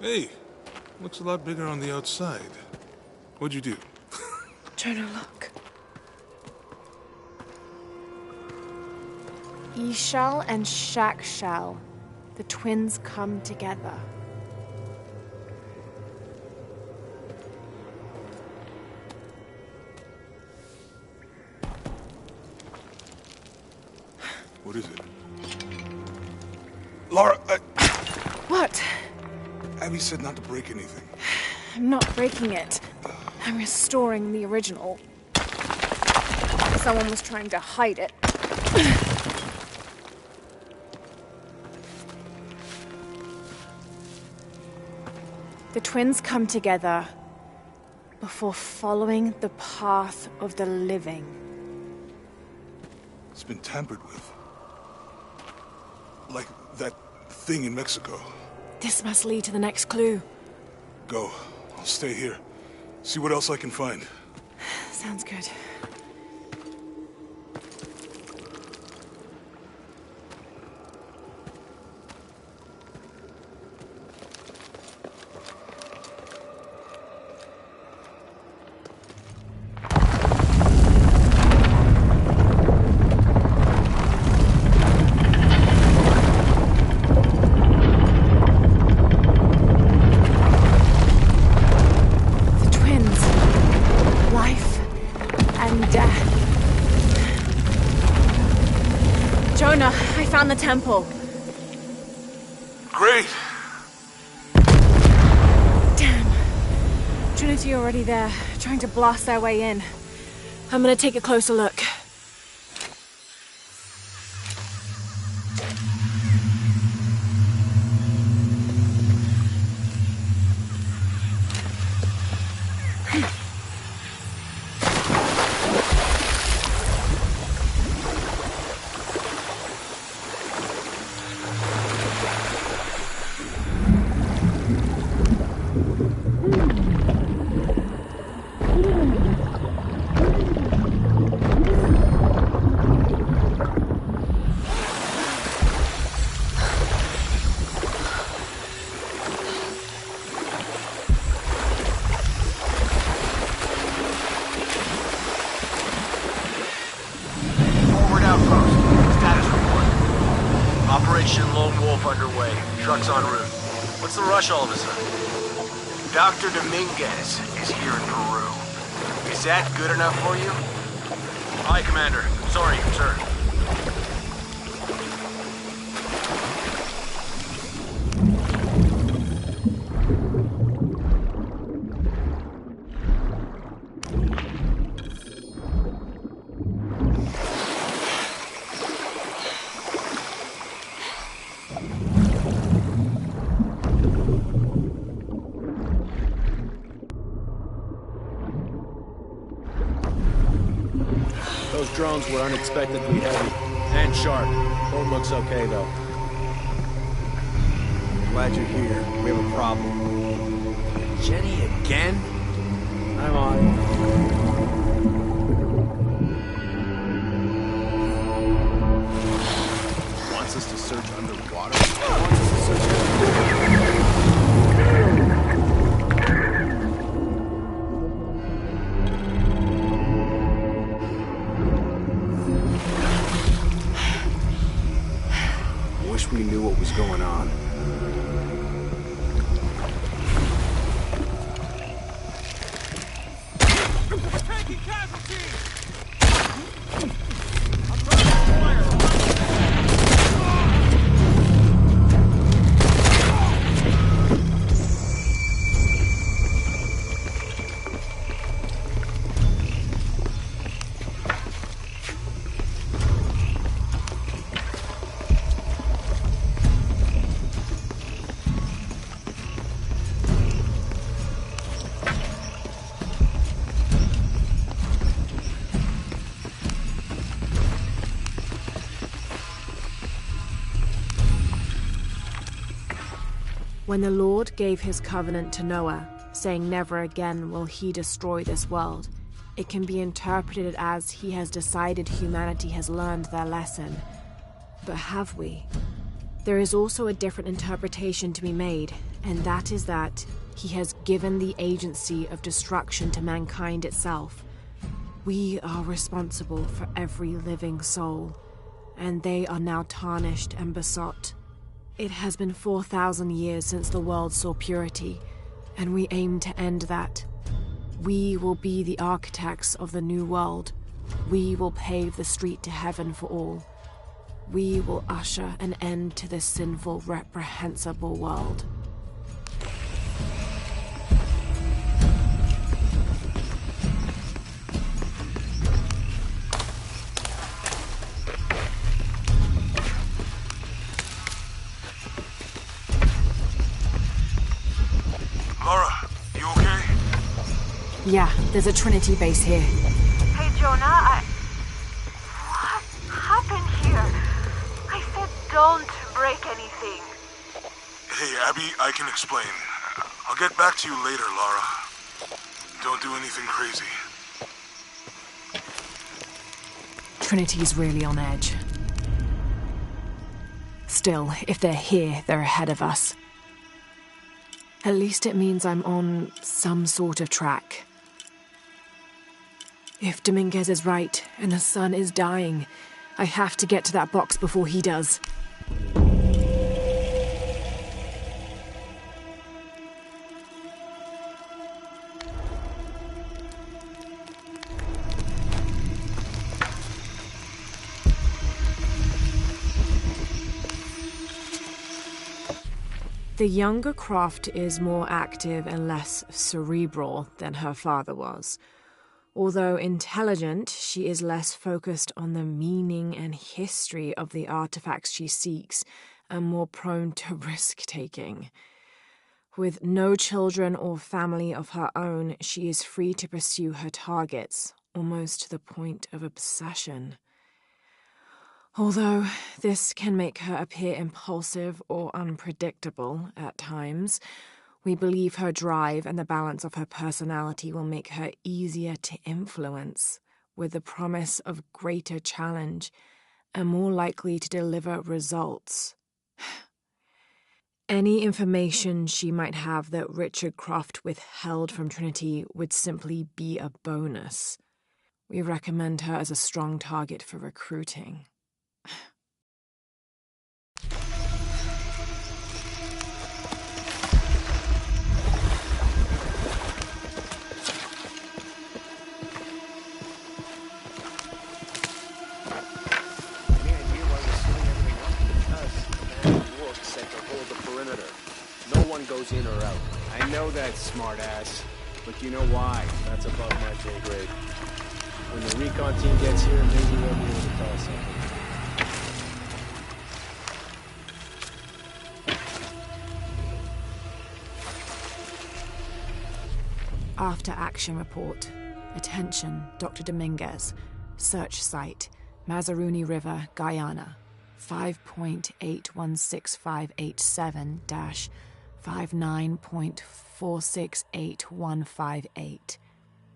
Hey, looks a lot bigger on the outside. What'd you do? Jonah, look. Ishal and Shakshal, the twins come together. What is it? Lara, What? Abby said not to break anything. I'm not breaking it. I'm restoring the original. Someone was trying to hide it. The twins come together before following the path of the living. It's been tampered with. Like that thing in Mexico. This must lead to the next clue. Go. I'll stay here. See what else I can find. Sounds good. Jonah, I found the temple. Great! Damn. Trinity already there, trying to blast their way in. I'm gonna take a closer look. Operation Lone Wolf underway. Trucks en route. What's the rush all of a sudden? Dr. Dominguez is here in Peru. Is that good enough for you? Aye, Commander. Sorry, sir. Those drones were unexpectedly heavy and sharp. Boat looks okay, though. Glad you're here. We have a problem. Jenny again? I'm on it. Wants us to search underwater? Wish we knew what was going on. Taking casualties! When the Lord gave his covenant to Noah, saying never again will he destroy this world, it can be interpreted as he has decided humanity has learned their lesson. But have we? There is also a different interpretation to be made, and that is that he has given the agency of destruction to mankind itself. We are responsible for every living soul, and they are now tarnished and besought. It has been 4,000 years since the world saw purity, and we aim to end that. We will be the architects of the new world. We will pave the street to heaven for all. We will usher an end to this sinful, reprehensible world. Lara, you okay? Yeah, there's a Trinity base here. Hey, Jonah, what happened here? I said don't break anything. Hey, Abby, I can explain. I'll get back to you later, Lara. Don't do anything crazy. Trinity's really on edge. Still, if they're here, they're ahead of us. At least it means I'm on some sort of track. If Dominguez is right, and the sun is dying, I have to get to that box before he does. The younger Croft is more active and less cerebral than her father was. Although intelligent, she is less focused on the meaning and history of the artifacts she seeks and more prone to risk-taking. With no children or family of her own, she is free to pursue her targets, almost to the point of obsession. Although this can make her appear impulsive or unpredictable at times, we believe her drive and the balance of her personality will make her easier to influence, with the promise of greater challenge and more likely to deliver results. Any information she might have that Richard Croft withheld from Trinity would simply be a bonus. We recommend her as a strong target for recruiting. Goes in or out. I know that, smart ass. But you know why? That's above my pay grade. When the recon team gets here, maybe they'll be able to tell us something. After action report. Attention, Dr. Dominguez. Search site, Mazaruni River, Guyana. 5.816587- 59.468158.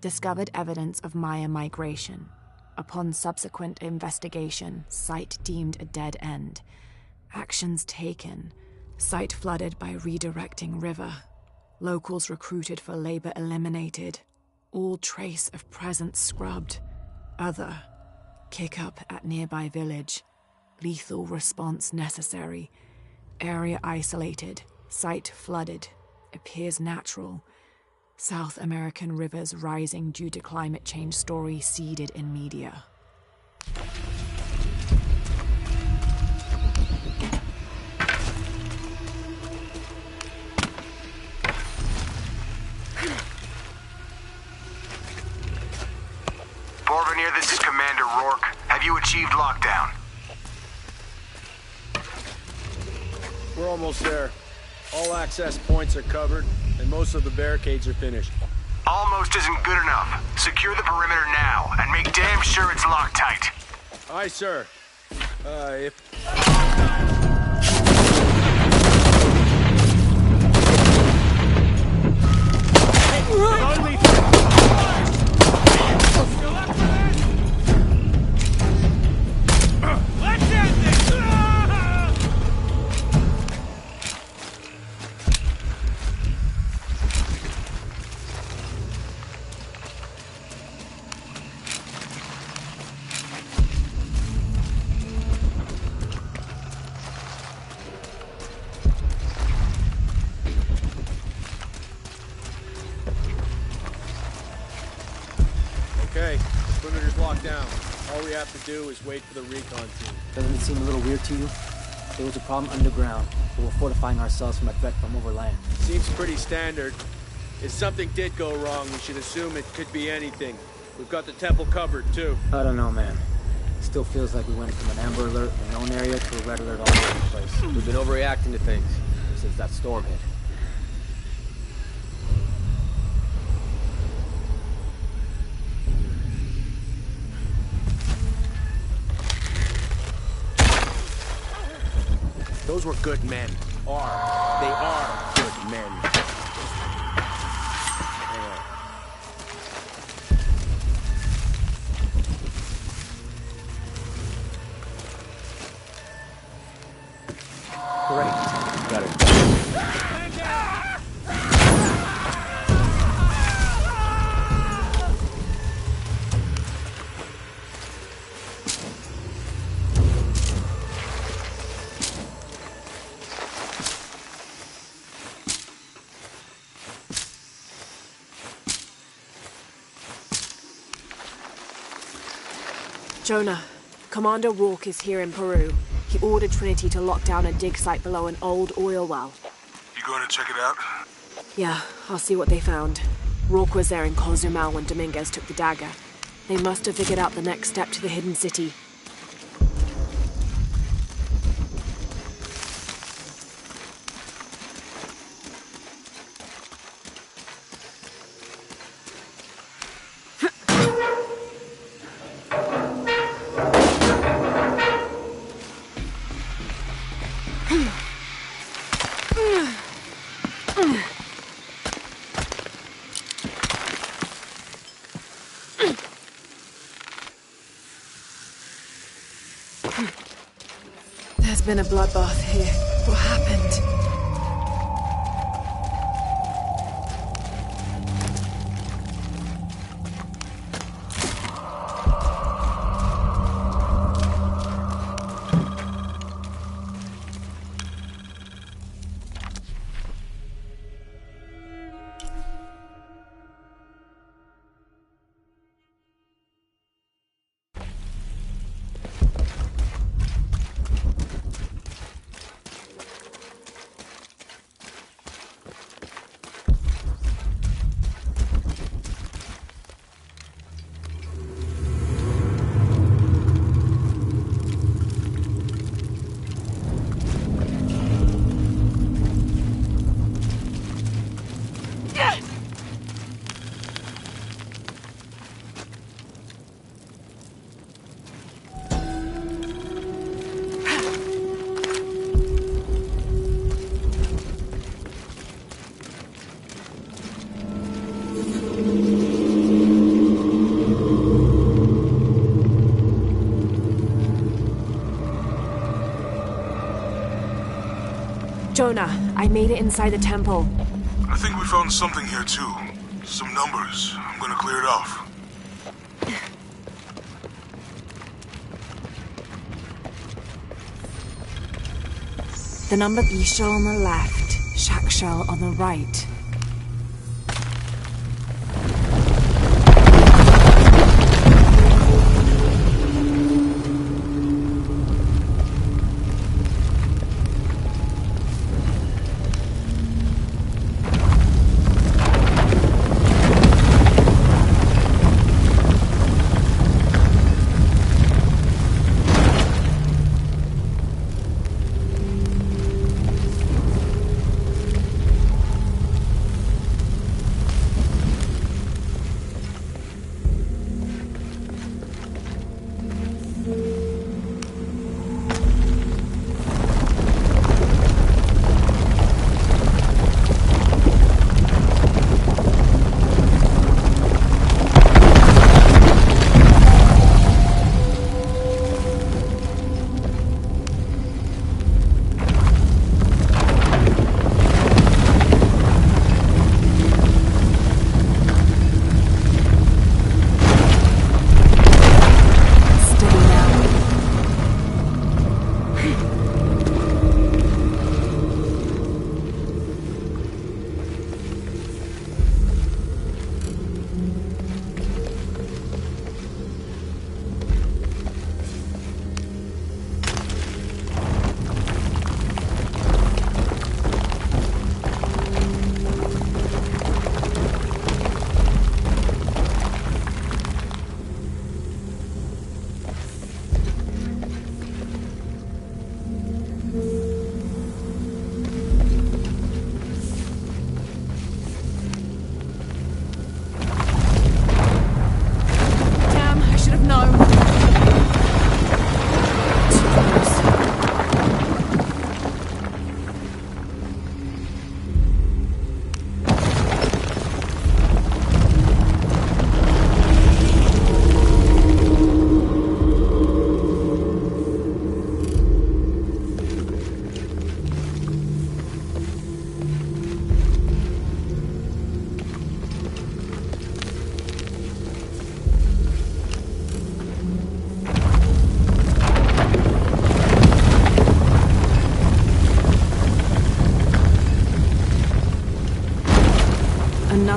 Discovered evidence of Maya migration. Upon subsequent investigation, site deemed a dead end. Actions taken. Site flooded by redirecting river. Locals recruited for labor eliminated. All trace of presence scrubbed. Other. Kick up at nearby village. Lethal response necessary. Area isolated. Site flooded. Appears natural. South American rivers rising due to climate change story seeded in media. Porvenir, this is Commander Rourke. Have you achieved lockdown? We're almost there. All access points are covered, and most of the barricades are finished. Almost isn't good enough. Secure the perimeter now, and make damn sure it's locked tight. Aye, sir. If... Let's end this! locked down. All we have to do is wait for the recon team. Doesn't it seem a little weird to you? There was a problem underground, but we're fortifying ourselves from a threat from overland. Seems pretty standard. If something did go wrong, we should assume it could be anything. We've got the temple covered, too. I don't know, man. It still feels like we went from an amber alert in a known area to a red alert all over the place. We've been overreacting to things since that storm hit. Those were good men. They are good men. Great. Got it. Jonah, Commander Rourke is here in Peru. He ordered Trinity to lock down a dig site below an old oil well. You going to check it out? Yeah, I'll see what they found. Rourke was there in Cozumel when Dominguez took the dagger. They must have figured out the next step to the hidden city. There's been a bloodbath here. What happened? Jonah, I made it inside the temple. I think we found something here too. Some numbers. I'm gonna clear it off. The number Ishal on the left, Shakshal on the right.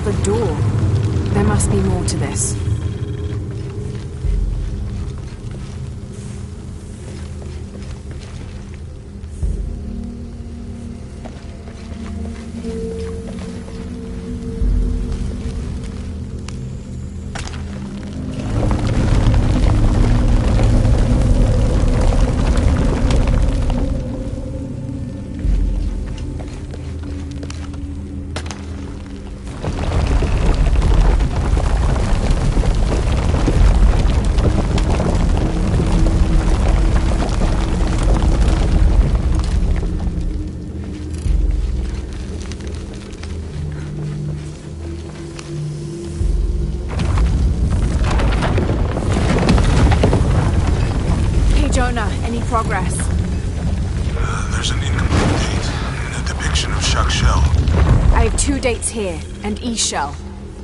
another door. There must be more to this. Any progress? There's an incomplete date and a depiction of Shakshel. I have 2 dates here, and Ishel.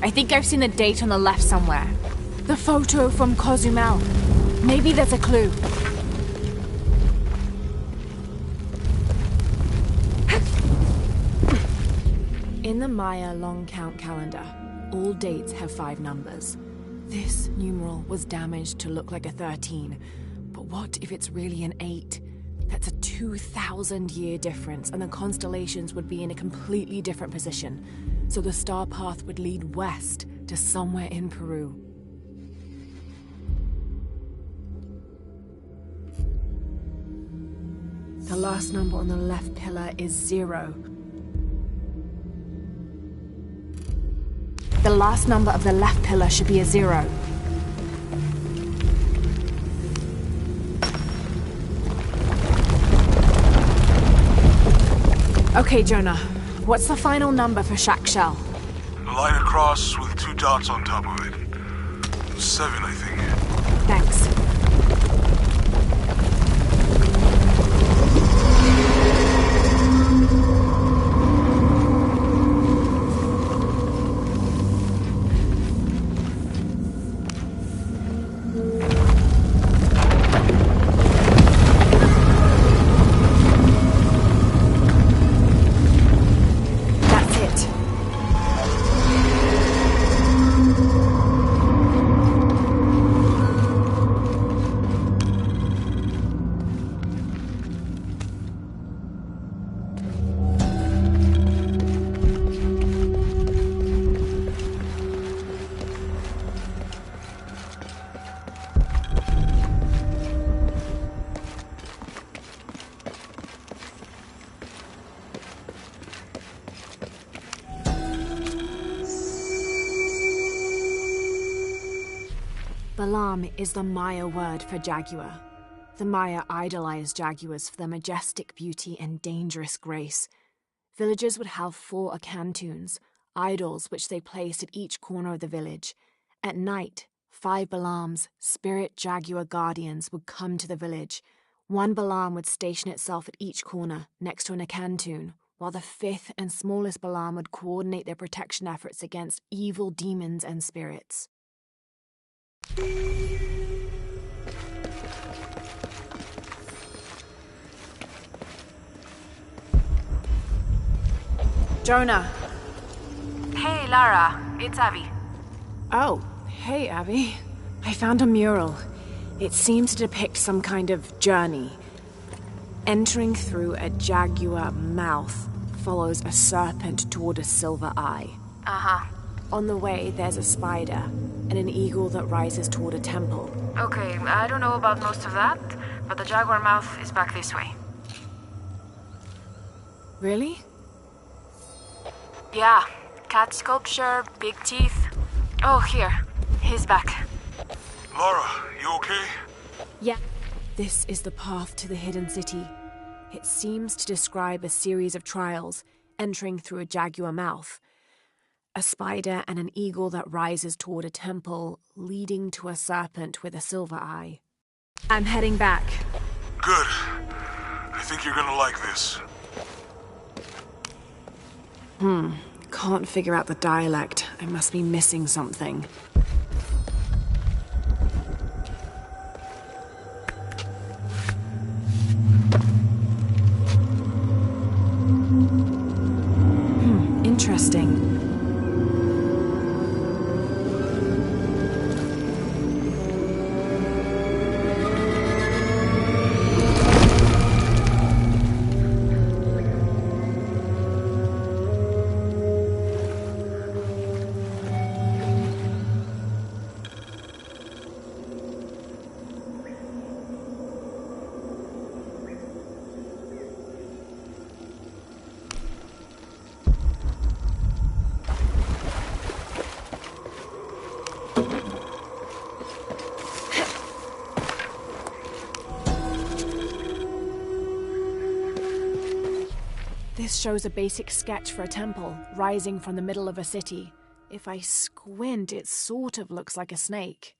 I think I've seen the date on the left somewhere. The photo from Cozumel. Maybe there's a clue. In the Maya long count calendar, all dates have 5 numbers. This numeral was damaged to look like a 13. But what if it's really an 8? That's a 2,000-year difference, and the constellations would be in a completely different position. So the star path would lead west to somewhere in Peru. The last number on the left pillar is 0. The last number of the left pillar should be a 0. Okay, Jonah. What's the final number for Shakshel? A line across with 2 dots on top of it. 7, I think. Thanks. Balam is the Maya word for jaguar. The Maya idolized jaguars for their majestic beauty and dangerous grace. Villagers would have 4 akantuns, idols which they placed at each corner of the village. At night, 5 Balams, spirit jaguar guardians, would come to the village. 1 Balam would station itself at each corner, next to an akantun, while the 5th and smallest Balam would coordinate their protection efforts against evil demons and spirits. Jonah. Hey, Lara. It's Abby. Oh, hey, Abby. I found a mural. It seems to depict some kind of journey. Entering through a jaguar mouth follows a serpent toward a silver eye. Uh-huh. On the way, there's a spider and an eagle that rises toward a temple. Okay, I don't know about most of that, but the jaguar mouth is back this way. Really? Yeah. Cat sculpture, big teeth. Oh, here. He's back. Lara, you okay? Yeah. This is the path to the hidden city. It seems to describe a series of trials, entering through a jaguar mouth. A spider and an eagle that rises toward a temple, leading to a serpent with a silver eye. I'm heading back. Good. I think you're gonna like this. Can't figure out the dialect. I must be missing something. Interesting. This shows a basic sketch for a temple, rising from the middle of a city. If I squint, it sort of looks like a snake.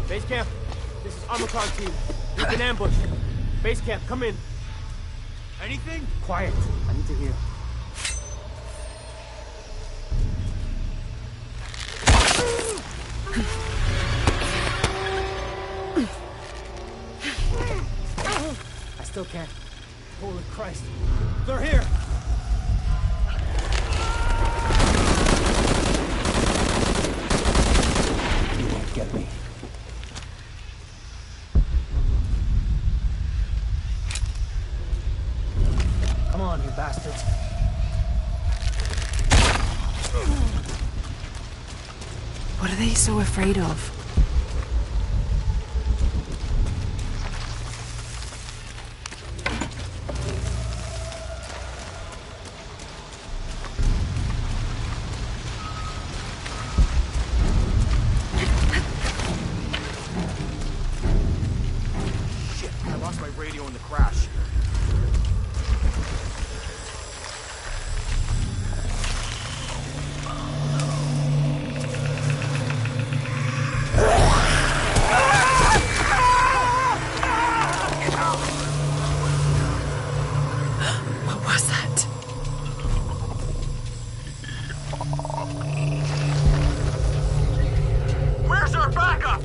Base camp, this is Omicron team. We've been ambushed. Base camp, come in. Anything? Quiet. I need to hear. I still can't. Holy Christ. They're here! You won't get me. Come on, you bastards. What are they so afraid of? Shit, I lost my radio in the crash. What was that? Where's our backup?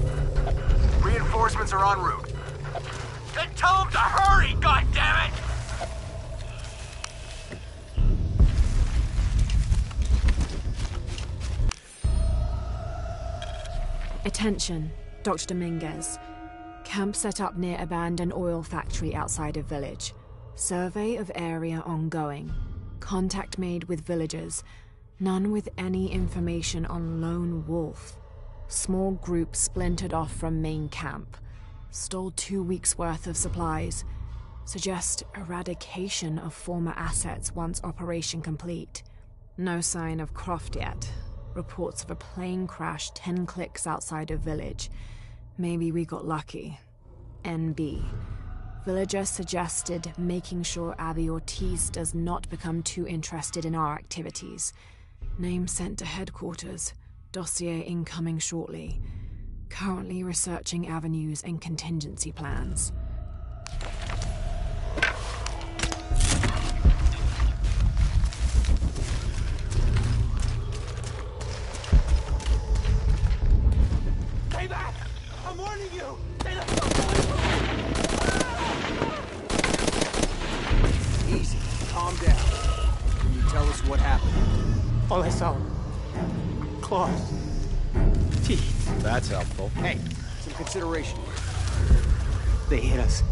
Reinforcements are en route. Then tell them to hurry, goddammit! Attention, Dr. Dominguez. Camp set up near abandoned oil factory outside of village. Survey of area ongoing. Contact made with villagers. None with any information on Lone Wolf. Small group splintered off from main camp. Stole 2 weeks' worth of supplies. Suggest eradication of former assets once operation complete. No sign of Croft yet. Reports of a plane crash 10 clicks outside of village. Maybe we got lucky. NB. Villagers suggested making sure Abby Ortiz does not become too interested in our activities. Name sent to headquarters. Dossier incoming shortly. Currently researching avenues and contingency plans. Stay back! I'm warning you! Stay the fuck away from me! Easy. Calm down. Can you tell us what happened? All I saw. Claws. Teeth. That's helpful. Hey, some consideration. They hit us.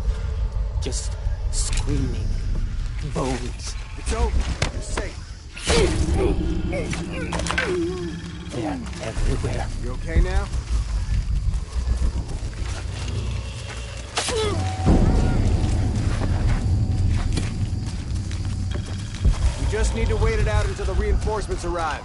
Just screaming. Bones. It's over. You're safe. They're everywhere. You okay now? We just need to wait it out until the reinforcements arrive.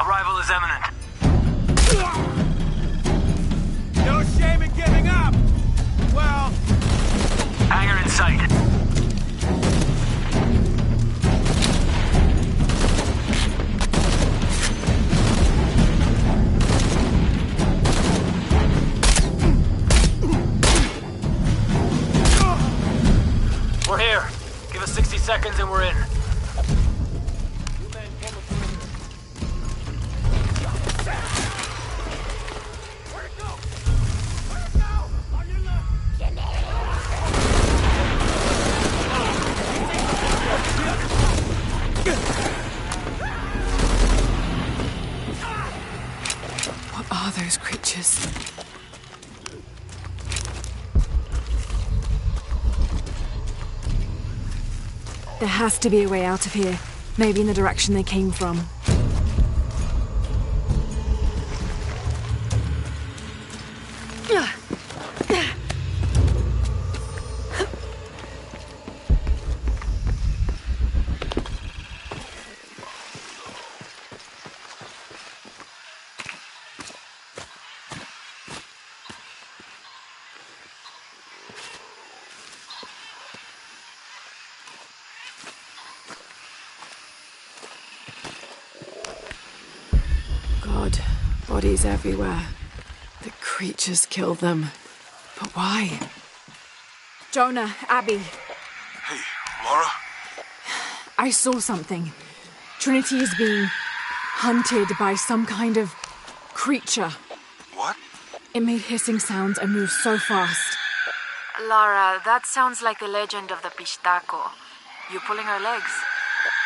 Arrival is imminent. No shame in giving up! Well... Hangar in sight. We're here. Give us 60 seconds and we're in. What are those creatures? There has to be a way out of here. Maybe in the direction they came from. God, bodies everywhere. The creatures killed them. But why? Jonah, Abby, Hey, Laura? I saw something. Trinity is being hunted by some kind of creature. What? It made hissing sounds and moved so fast. Lara, that sounds like the legend of the Pistaco. You pulling her legs?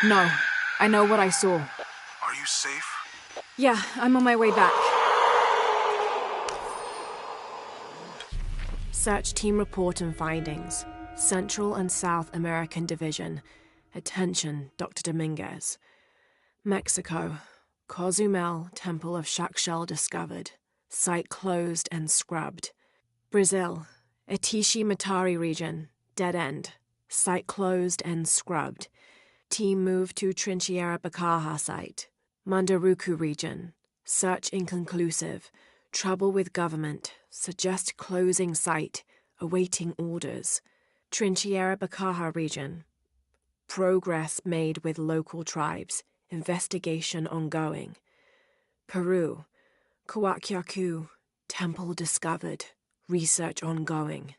No, I know what I saw. Are you safe? Yeah, I'm on my way back. Search team report and findings. Central and South American Division. Attention, Dr. Dominguez. Mexico. Cozumel, Temple of Shakshel discovered. Site closed and scrubbed. Brazil. Atishi Matari region. Dead end. Site closed and scrubbed. Team moved to Trinchera Bacaja site. Mandaruku region. Search inconclusive. Trouble with government. Suggest closing site. Awaiting orders. Trinchera Bacaja region. Progress made with local tribes. Investigation ongoing. Peru. Coahuacu. Temple discovered. Research ongoing.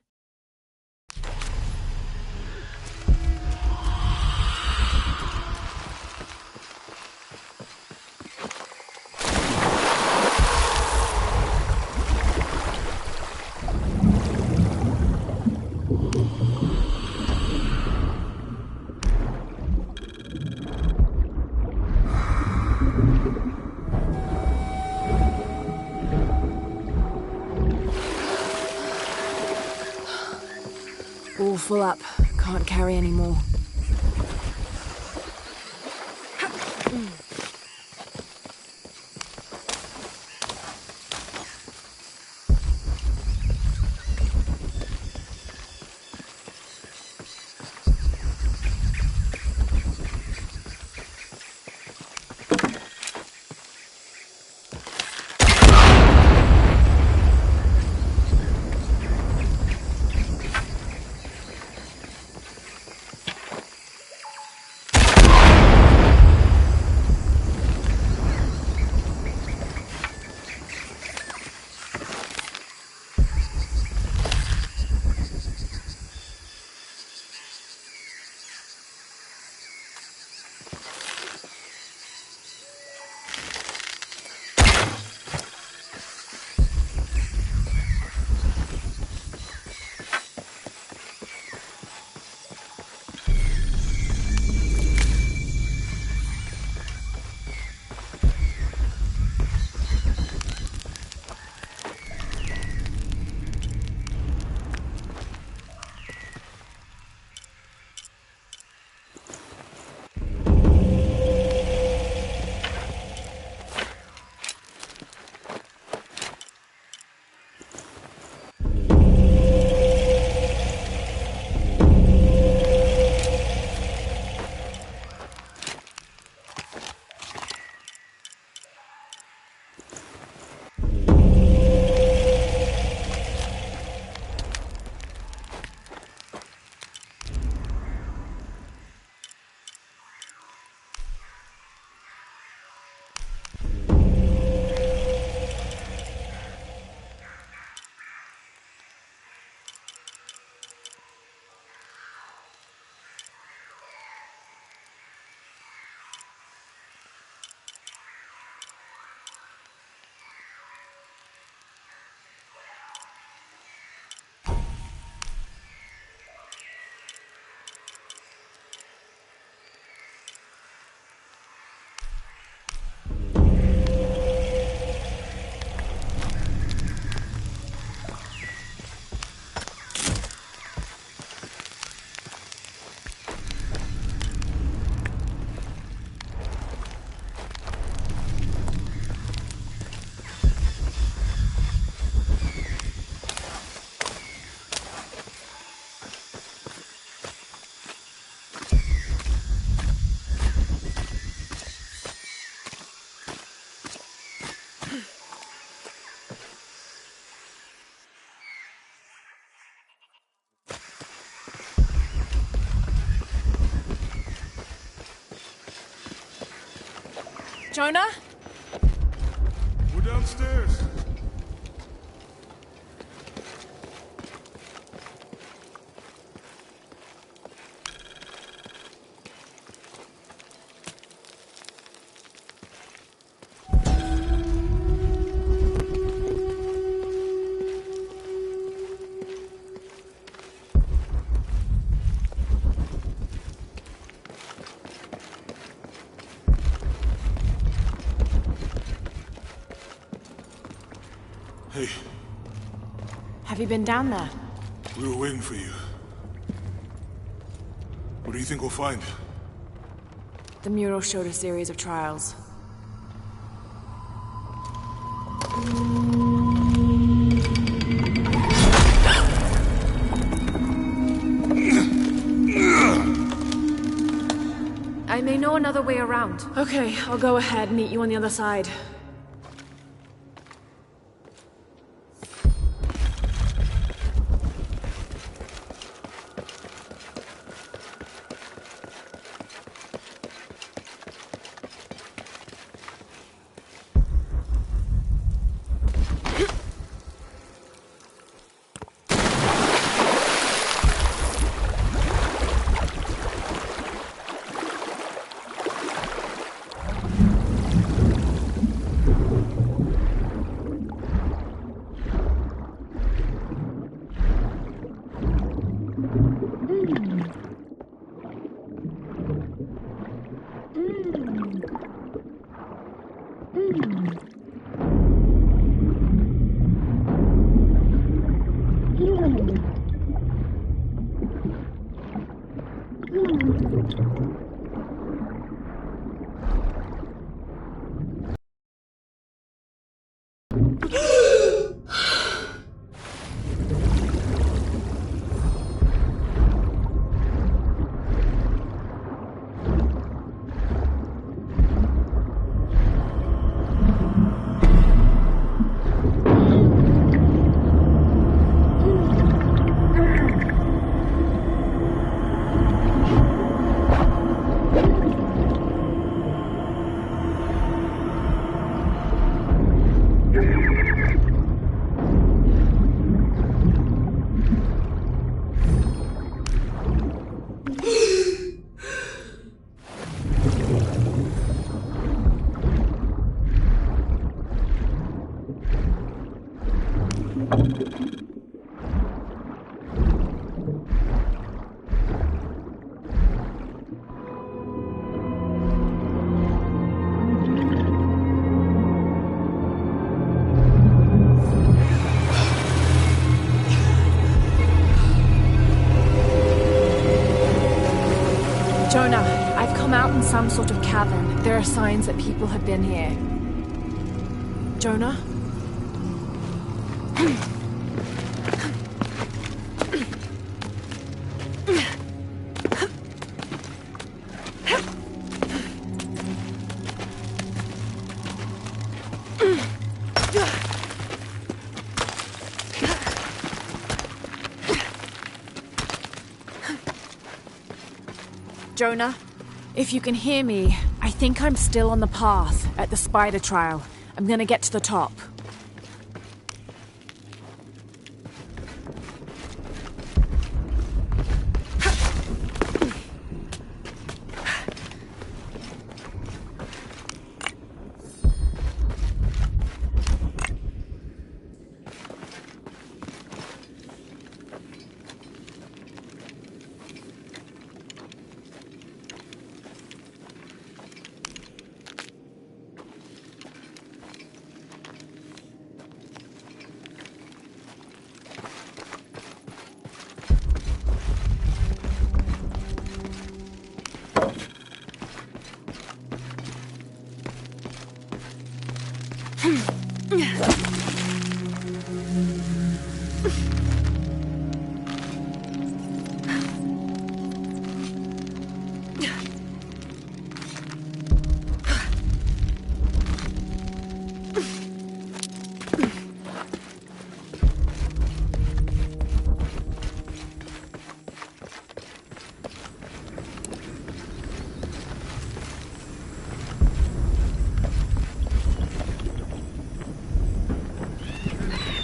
All full up. Can't carry any more. Jonah? We're downstairs. Hey, Have you been down there? we were waiting for you. What do you think we'll find? The mural showed a series of trials. I may know another way around. Okay, I'll go ahead, meet you on the other side. Jonah, I've come out in some sort of cavern. There are signs that people have been here. Jonah? Jonah, if you can hear me, I think I'm still on the path at the spider trial. I'm gonna get to the top.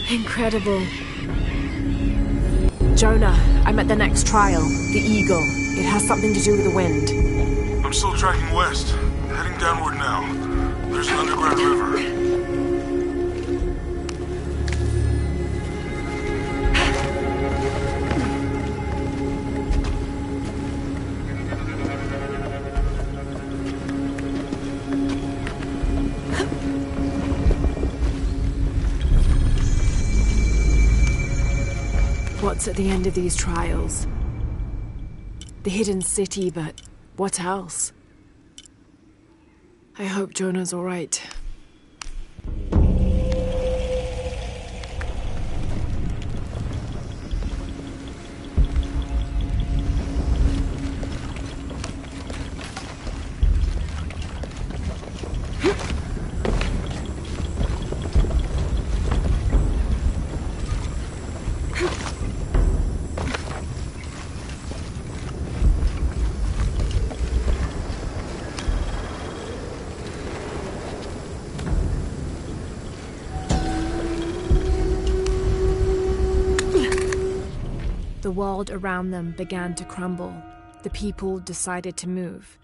Incredible. Jonah, I'm at the next trial, the Eagle. It has something to do with the wind. I'm still tracking west, heading downward now. There's an underground river. What's at the end of these trials? The hidden city, but what else? I hope Jonah's all right. The world around them began to crumble. The people decided to move.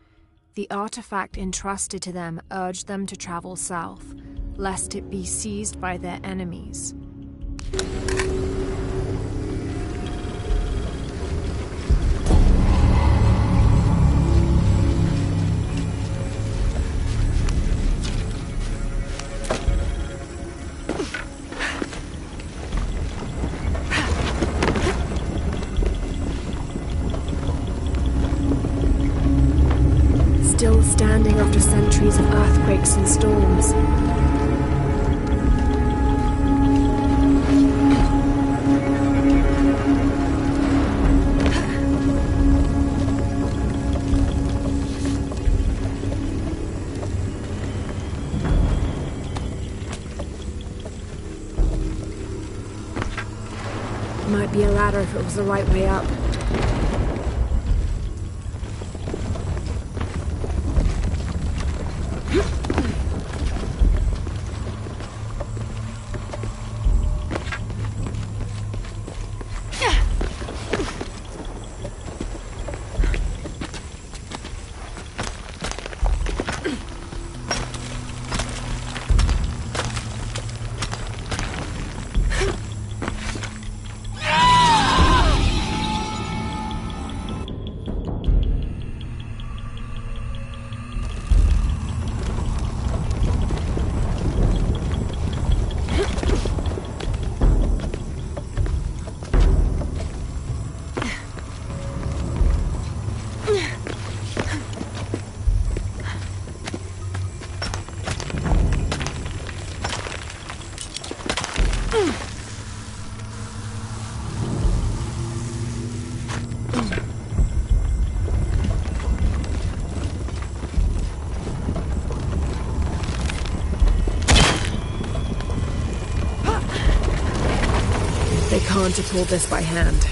The artifact entrusted to them urged them to travel south, lest it be seized by their enemies. Still standing after centuries of earthquakes and storms. Might be a ladder if it was the right way up. They can't have pulled this by hand.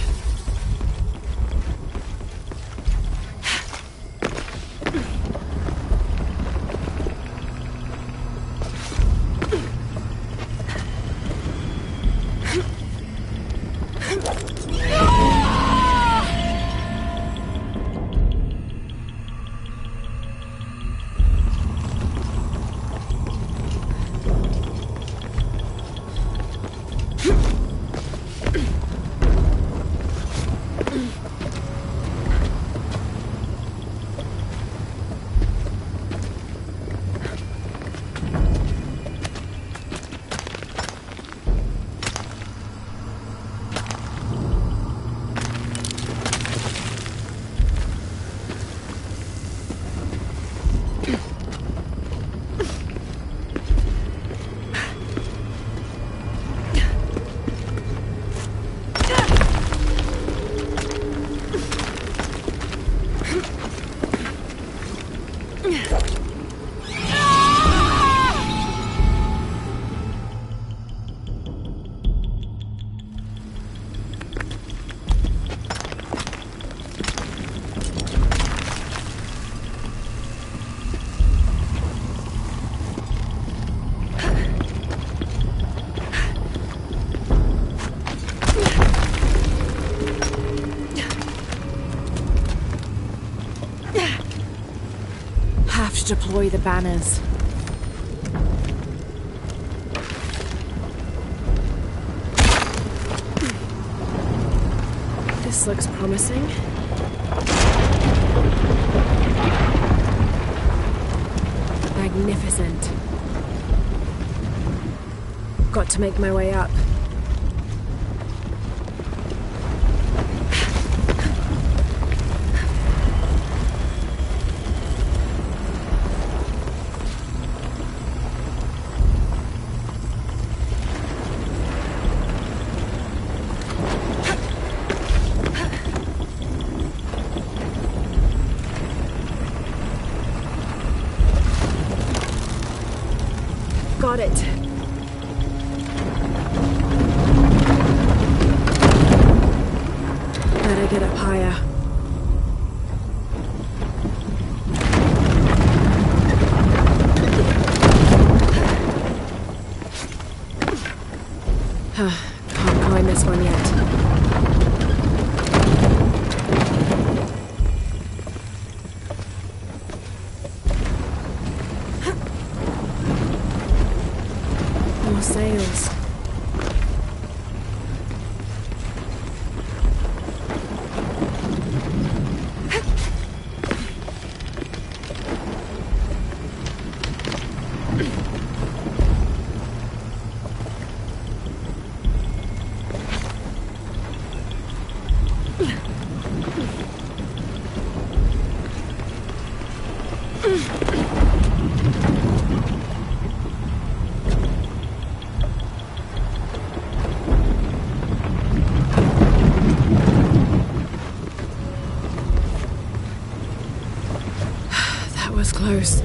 Have to deploy the banners. This looks promising. Magnificent. Got to make my way up. Got it. Better get up higher. Can't climb this one yet. More sails. That was close.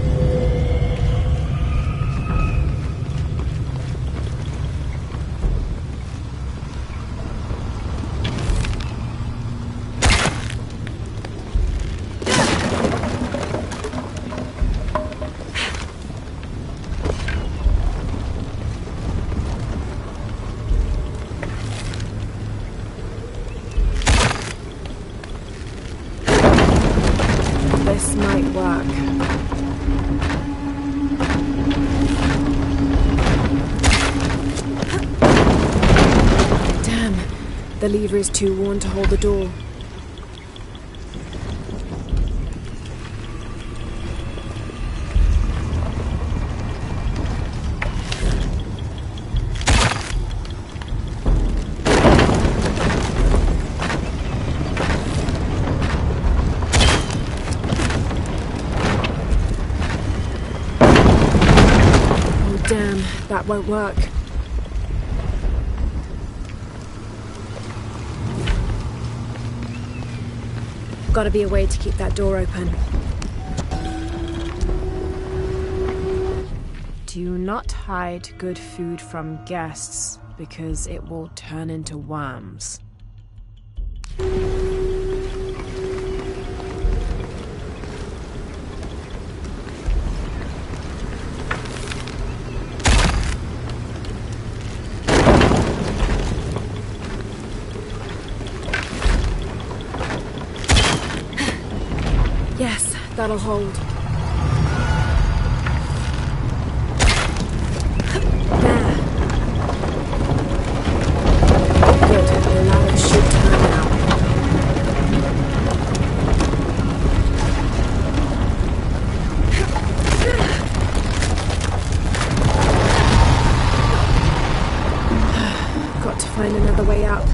This might work. Damn, the lever is too worn to hold the door. That won't work. Gotta be a way to keep that door open. Do not hide good food from guests, because it will turn into worms. Yes, that'll hold. There. Good, the ladder should turn now. Got to find another way out.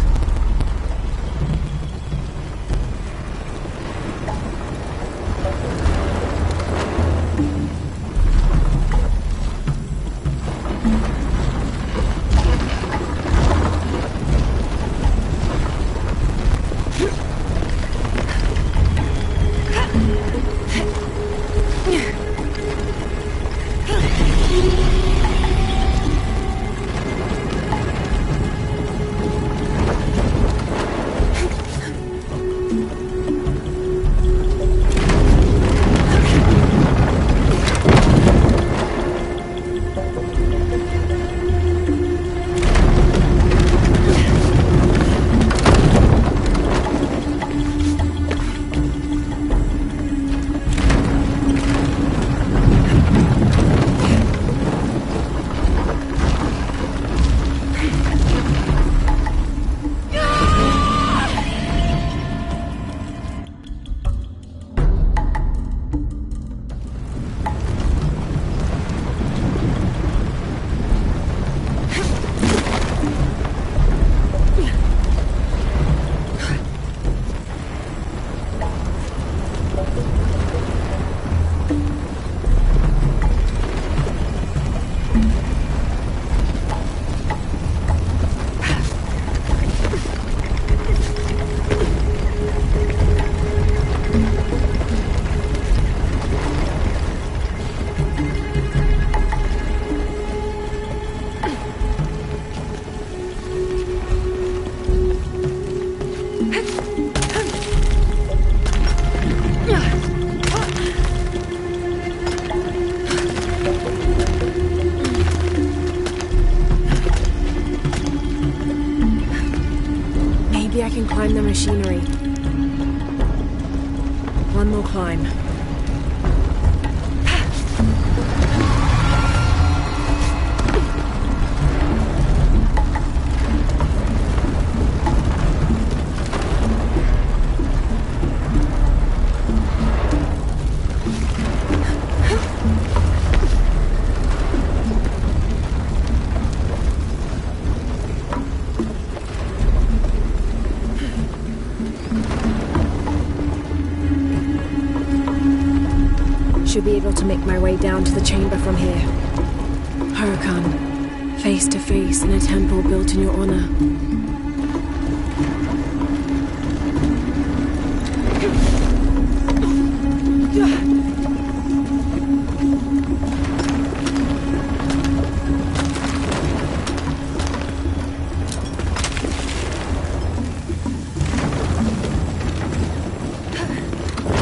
Maybe I can climb the machinery. One more climb. Should be able to make my way down to the chamber from here. Hurakan, face to face in a temple built in your honor.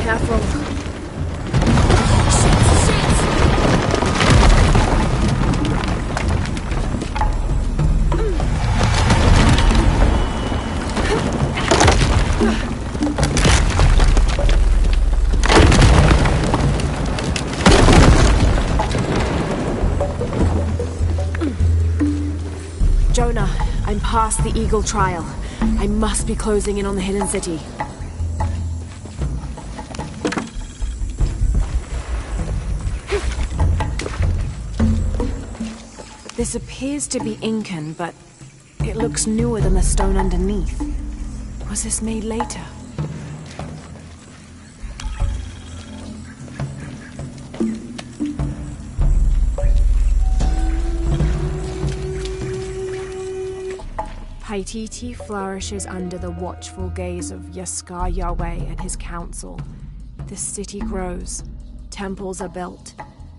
Careful. Jonah, I'm past the Eagle Trial. I must be closing in on the Hidden City. This appears to be Incan, but it looks newer than the stone underneath. Was this made later? Paititi flourishes under the watchful gaze of Yaskar Yahweh and his council. The city grows, temples are built,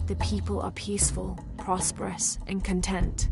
the people are peaceful, prosperous, and content.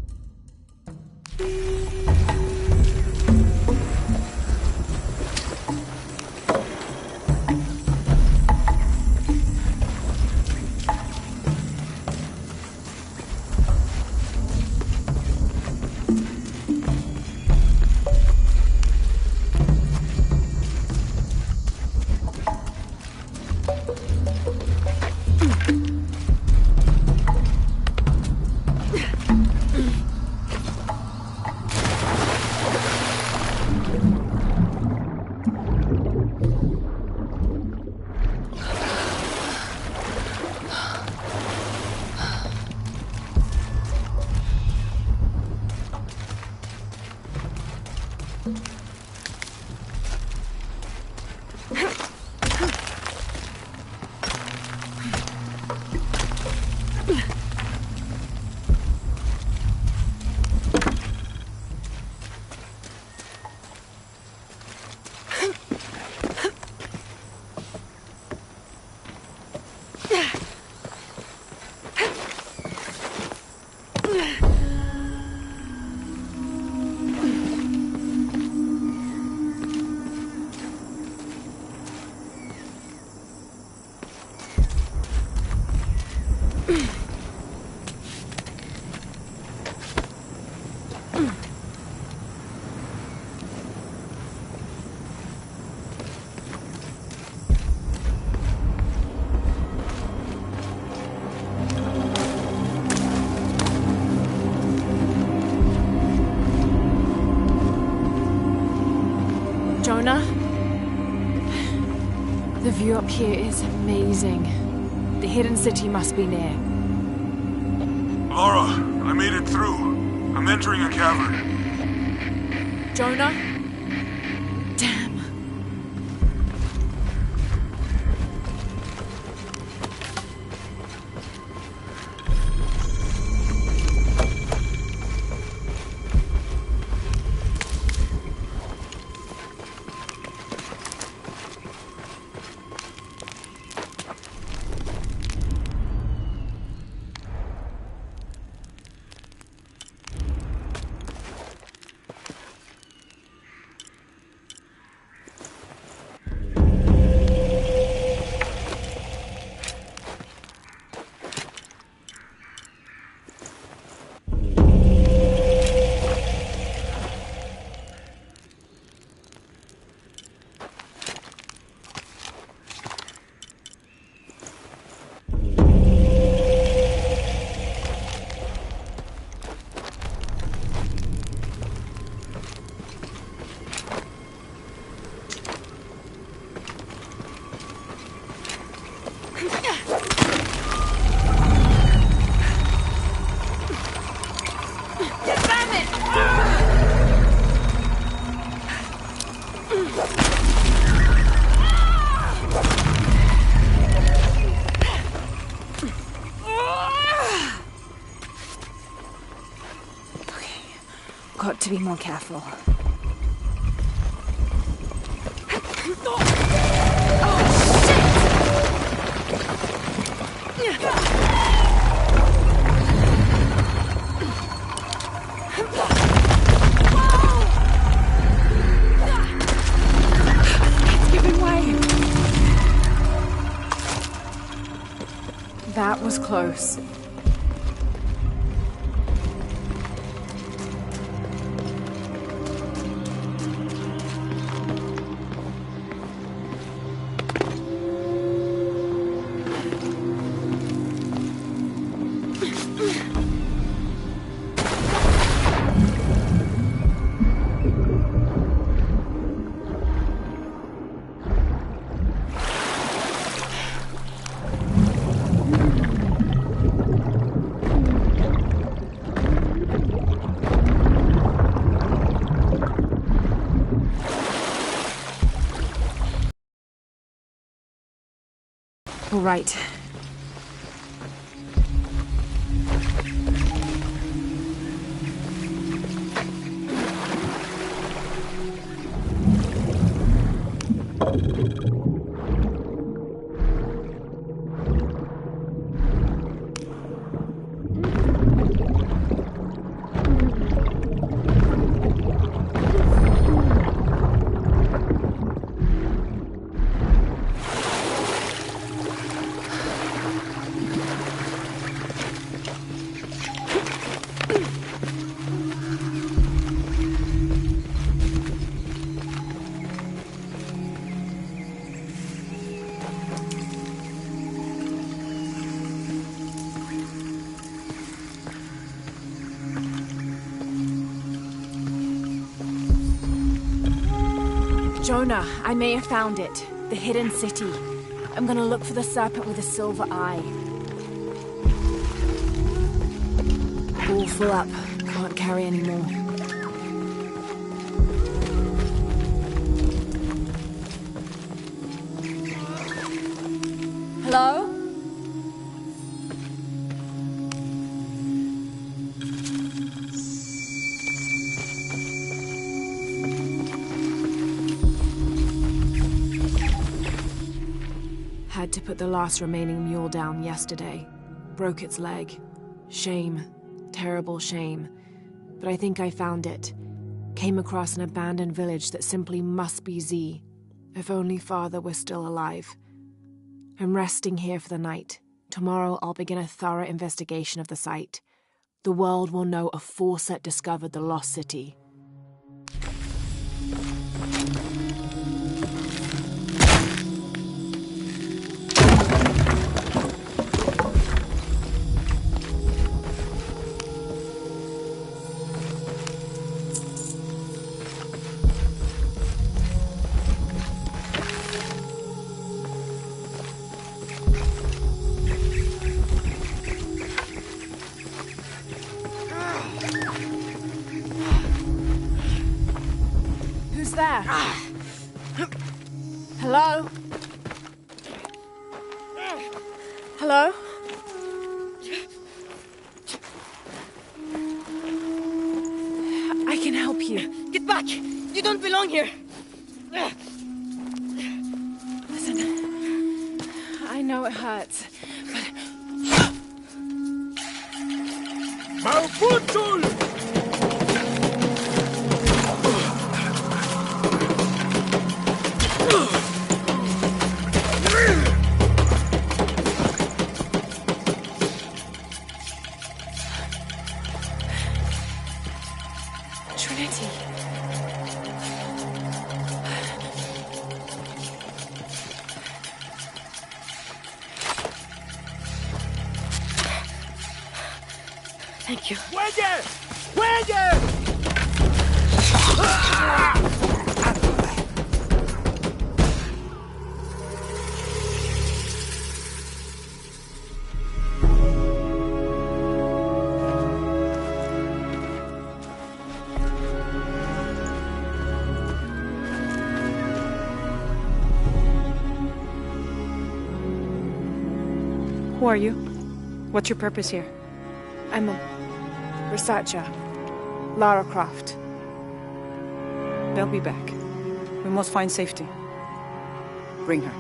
Jonah? The view up here is amazing. The hidden city must be near. Lara, I made it through. I'm entering a cavern. Jonah? Damn. Got to be more careful. That was close. All right. Jonah, I may have found it. The hidden city. I'm gonna look for the serpent with a silver eye. All full up. Can't carry any more. Hello? Had to put the last remaining mule down yesterday. Broke its leg. Shame. Terrible shame. But I think I found it. Came across an abandoned village that simply must be Z. If only father were still alive. I'm resting here for the night. Tomorrow I'll begin a thorough investigation of the site. The world will know a Fawcett discovered the lost city. There. Hello? Hello? I can help you. Get back! You don't belong here! Listen, I know it hurts, but... Malfutul! Trinity. Thank you. ¡Muelle! ¡Muelle! Who are you? What's your purpose here? I'm a researcher. Lara Croft. They'll be back. We must find safety. Bring her.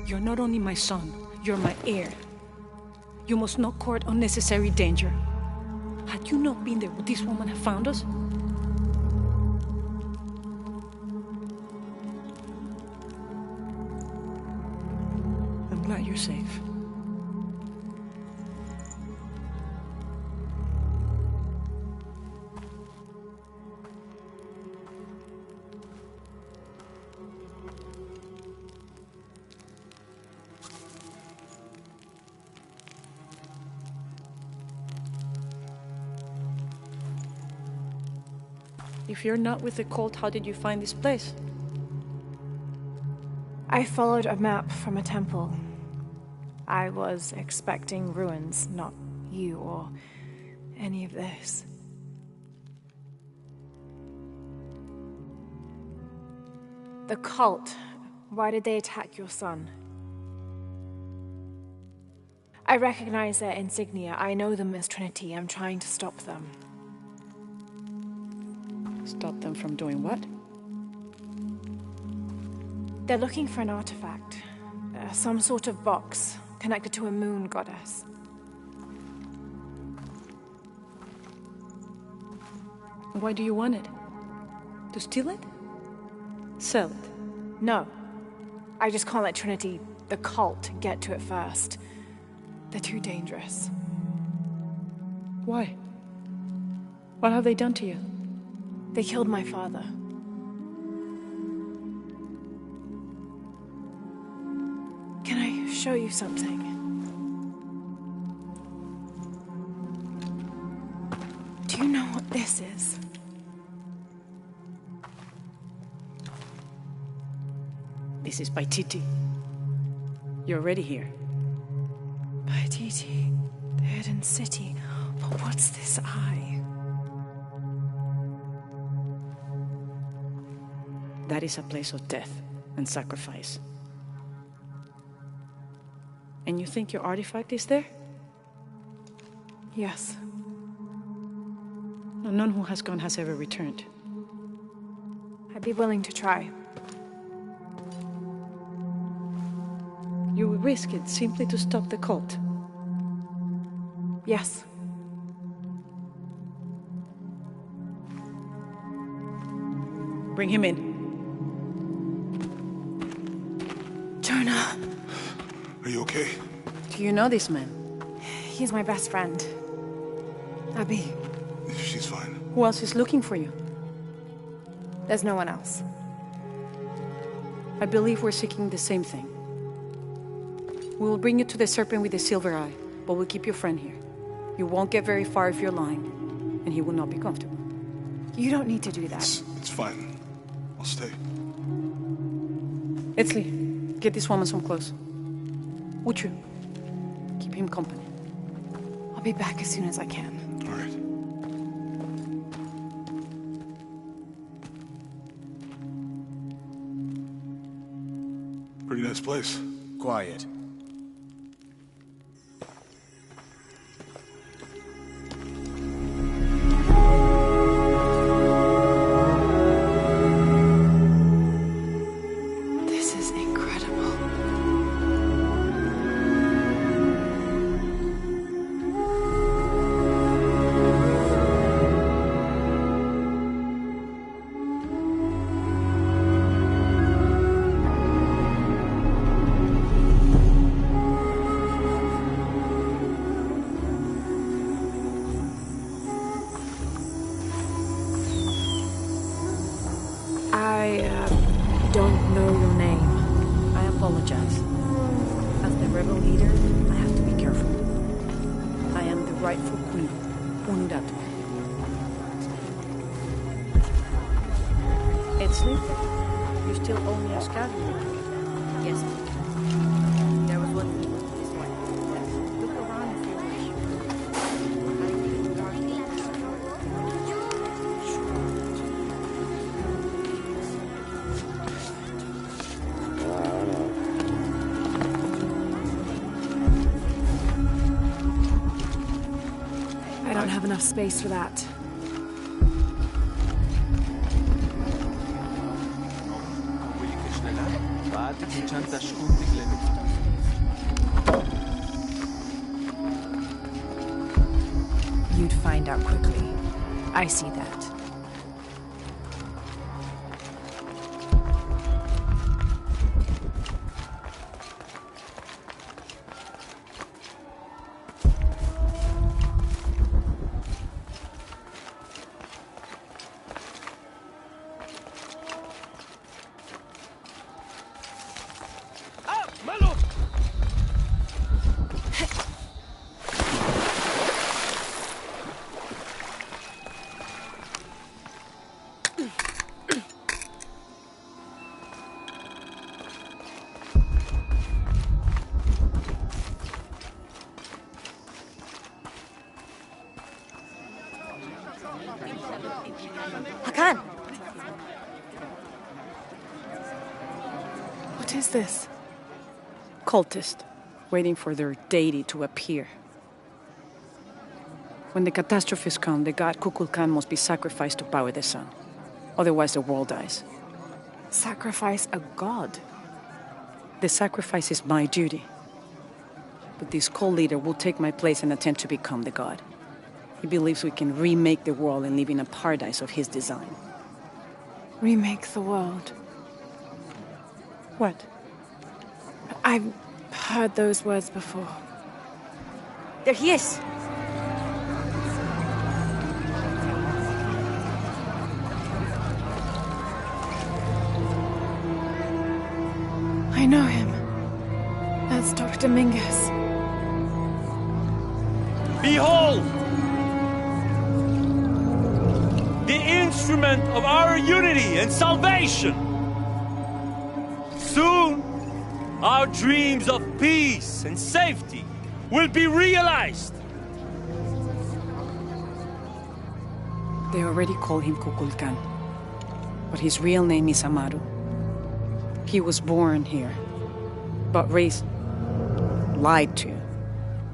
You're not only my son, you're my heir. You must not court unnecessary danger. Had you not been there, would this woman have found us? I'm glad you're safe. If you're not with the cult, how did you find this place? I followed a map from a temple. I was expecting ruins, not you or any of this. The cult. Why did they attack your son? I recognize their insignia. I know them as Trinity. I'm trying to stop them. Stop them from doing what? They're looking for an artifact. Some sort of box connected to a moon goddess. Why do you want it? To steal it? Sell it? No. I just can't let Trinity, the cult, get to it first. They're too dangerous. Why? What have they done to you? They killed my father. show you something. Do you know what this is? This is Paititi. You're already here. Paititi, the hidden city. But what's this eye? That is a place of death and sacrifice. And you think your artifact is there? Yes. No, none who has gone has ever returned. I'd be willing to try. You would risk it simply to stop the cult? Yes. Bring him in. Jonah. Are you okay? Do you know this man? He's my best friend. Abby. She's fine. Who else is looking for you? There's no one else. I believe we're seeking the same thing. We will bring you to the serpent with the silver eye, but we'll keep your friend here. You won't get very far if you're lying, and he will not be comfortable. You don't need to do that. It's fine. I'll stay. Etzli, get this woman some clothes. Uchu, keep him company. I'll be back as soon as I can. All right. Pretty nice place. Quiet. This is incredible. Don't know your name. I apologize. As the rebel leader, I have to be careful. I am the rightful queen, Unuratu. Etzli, you still owe me a scouting report. Yes. There was one this way. Look around if you I don't have enough space for that. You'd find out quickly. I see that. Hakan! What is this? cultist, waiting for their deity to appear. When the catastrophes come, the god Kukulkan must be sacrificed to power the sun. Otherwise, the world dies. Sacrifice a god? The sacrifice is my duty. But this cult leader will take my place and attempt to become the god. He believes we can remake the world and live in a paradise of his design. Remake the world? What? I've heard those words before. There he is! I know him. That's Dr. Dominguez. Behold! The instrument of our unity and salvation! Soon, our dreams of peace and safety will be realized! They already call him Kukulkan, but his real name is Amaru. He was born here, but raised, lied to,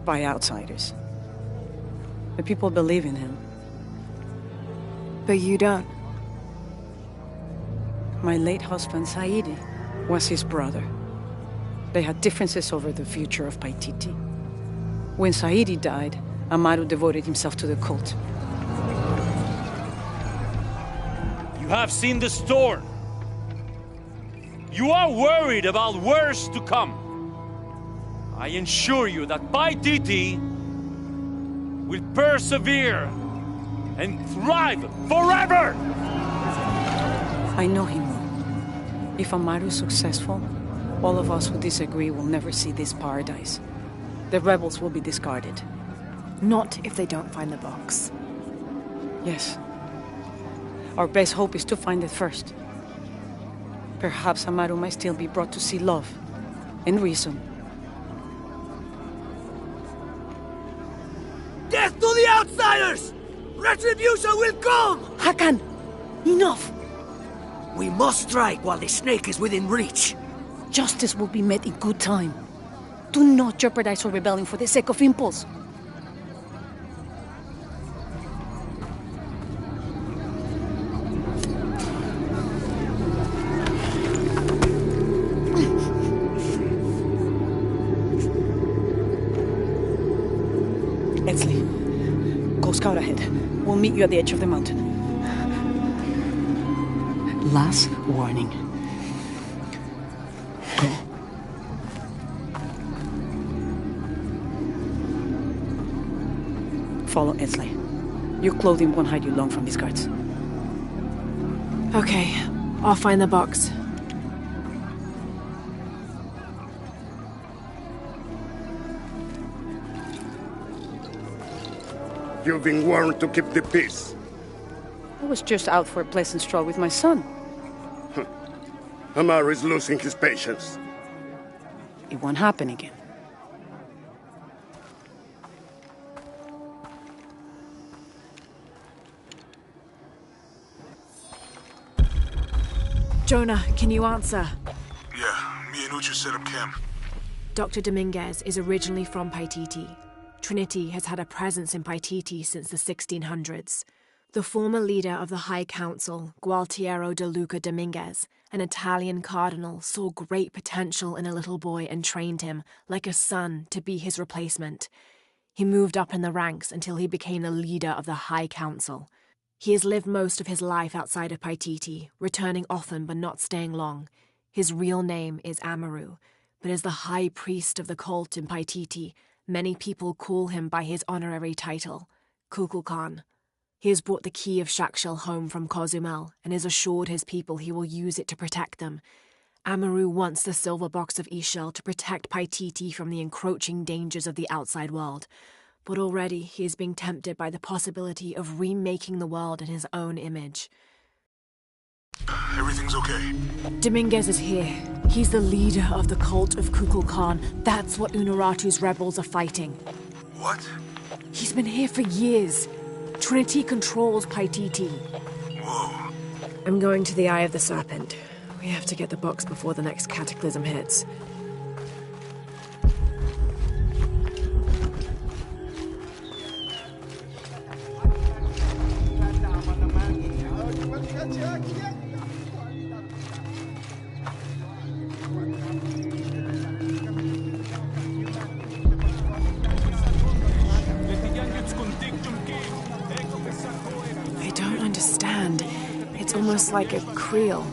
by outsiders. The people believe in him. But you don't. My late husband, Saidi, was his brother. They had differences over the future of Paititi. When Saidi died, Amaru devoted himself to the cult. You have seen the storm. You are worried about worse to come. I assure you that Paititi will persevere and thrive forever! I know he will. If Amaru is successful, all of us who disagree will never see this paradise. The rebels will be discarded. Not if they don't find the box. Yes. Our best hope is to find it first. Perhaps Amaru might still be brought to see love and reason. Death to the outsiders! Retribution will come! Hakan! Enough! We must strike while the snake is within reach. Justice will be met in good time. Do not jeopardize our rebellion for the sake of impulse. Edsley, go scout ahead. We'll meet you at the edge of the mountain. Last warning. Go. Follow Edsley. Your clothing won't hide you long from these guards. Okay, I'll find the box. You've been warned to keep the peace. I was just out for a pleasant stroll with my son. Amaru is losing his patience. It won't happen again. Jonah, can you answer? Yeah, me and Uchu set up camp. Dr. Dominguez is originally from Paititi. Trinity has had a presence in Paititi since the 1600s. The former leader of the High Council, Gualtiero de Luca Dominguez, an Italian cardinal, saw great potential in a little boy and trained him, like a son, to be his replacement. He moved up in the ranks until he became the leader of the High Council. He has lived most of his life outside of Paititi, returning often but not staying long. His real name is Amaru, but as the high priest of the cult in Paititi, many people call him by his honorary title, Kukulkan. He has brought the key of Shakshel home from Cozumel and has assured his people he will use it to protect them. Amaru wants the silver box of Ixchel to protect Paititi from the encroaching dangers of the outside world, but already he is being tempted by the possibility of remaking the world in his own image. Everything's okay. Dominguez is here. He's the leader of the cult of Kukulkan. That's what Unuratu's rebels are fighting. What? He's been here for years. Trinity controls Paititi. Whoa. I'm going to the Eye of the Serpent. We have to get the box before the next cataclysm hits. I don't understand. It's almost like a creel.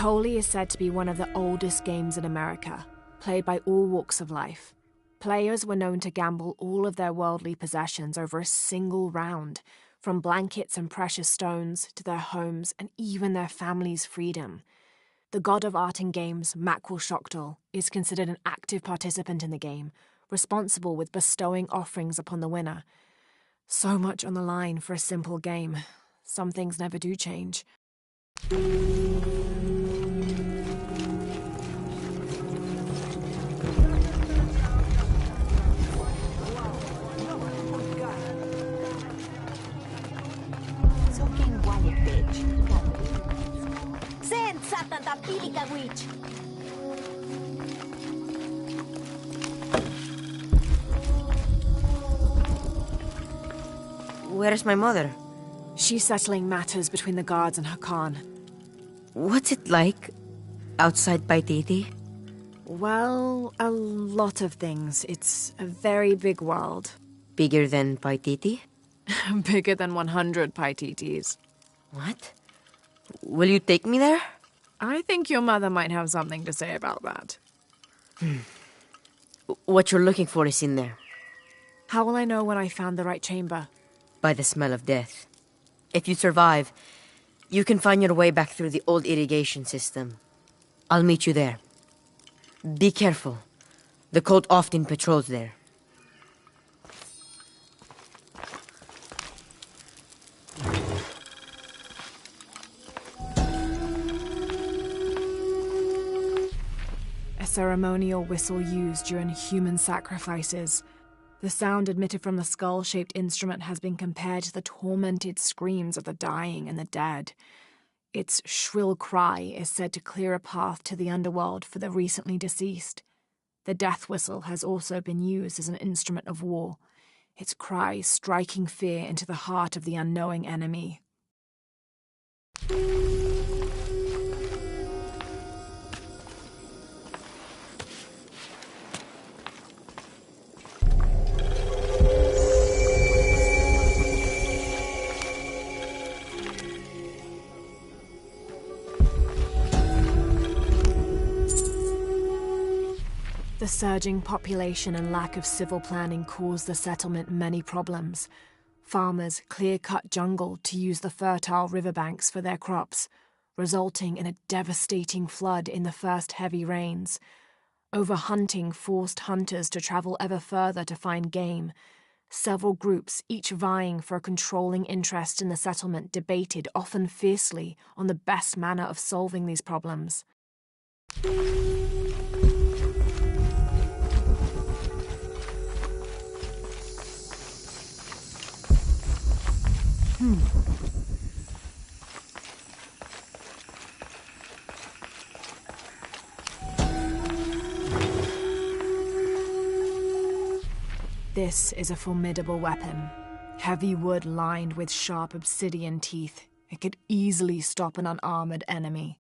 Monopoly is said to be one of the oldest games in America, played by all walks of life. Players were known to gamble all of their worldly possessions over a single round, from blankets and precious stones to their homes and even their family's freedom. The god of art and games, Mackwell Shockdal, is considered an active participant in the game, responsible with bestowing offerings upon the winner. So much on the line for a simple game. Some things never do change. Senza tanta pilica, witch! Where's my mother? She's settling matters between the guards and Hakan. What's it like outside Paititi? Well, a lot of things. It's a very big world. Bigger than Paititi? Bigger than 100 Paititis. What? Will you take me there? I think your mother might have something to say about that. What you're looking for is in there. How will I know when I found the right chamber? By the smell of death. If you survive, you can find your way back through the old irrigation system. I'll meet you there. Be careful. The cult often patrols there. A ceremonial whistle used during human sacrifices. The sound emitted from the skull-shaped instrument has been compared to the tormented screams of the dying and the dead. Its shrill cry is said to clear a path to the underworld for the recently deceased. The death whistle has also been used as an instrument of war, its cry striking fear into the heart of the unknowing enemy. The surging population and lack of civil planning caused the settlement many problems. Farmers clear-cut jungle to use the fertile riverbanks for their crops, resulting in a devastating flood in the first heavy rains. Overhunting forced hunters to travel ever further to find game. Several groups, each vying for a controlling interest in the settlement, debated often fiercely on the best manner of solving these problems. This is a formidable weapon. Heavy wood lined with sharp obsidian teeth. It could easily stop an unarmored enemy.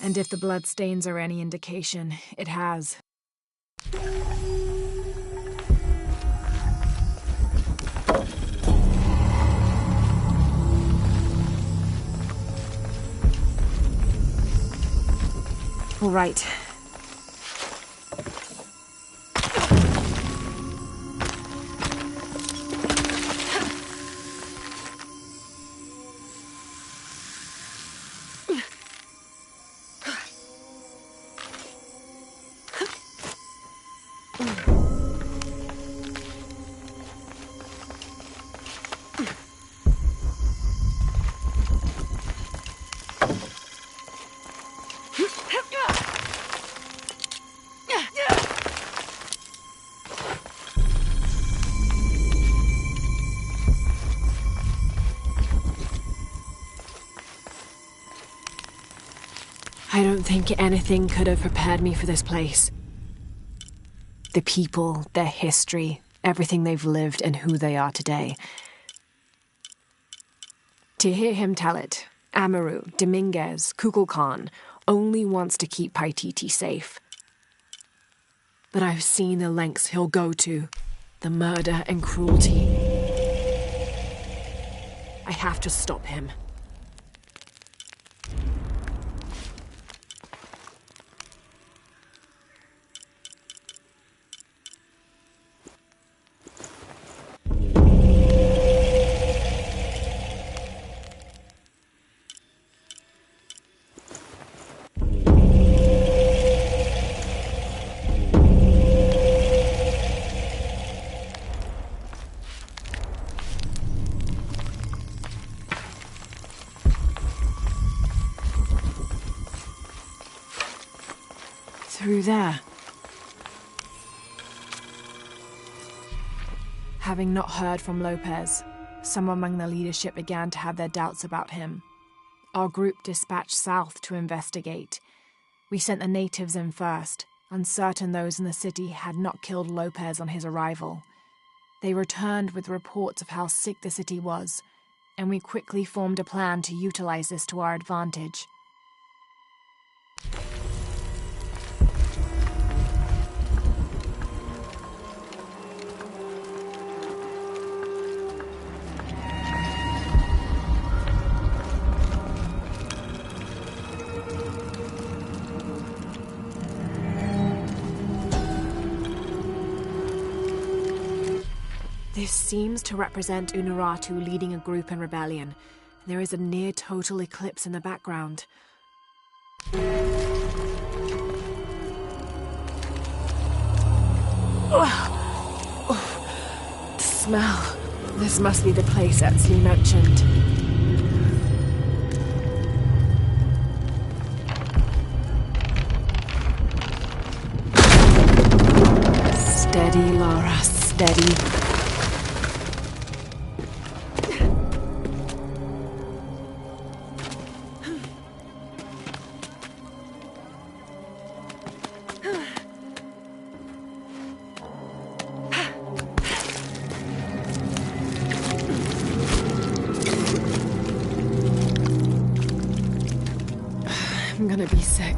And if the bloodstains are any indication, it has. All right. I don't think anything could have prepared me for this place. The people, their history, everything they've lived and who they are today. To hear him tell it, Amaru, Dominguez, Kukulkan only wants to keep Paititi safe. But I've seen the lengths he'll go to, the murder and cruelty. I have to stop him. Through there. Having not heard from Lopez, some among the leadership began to have their doubts about him. Our group dispatched south to investigate. We sent the natives in first, uncertain those in the city had not killed Lopez on his arrival. They returned with reports of how sick the city was, and we quickly formed a plan to utilize this to our advantage. This seems to represent Unuratu leading a group in rebellion. There is a near-total eclipse in the background. The smell. This must be the place Etsley mentioned. Steady, Lara, steady. I'm gonna be sick.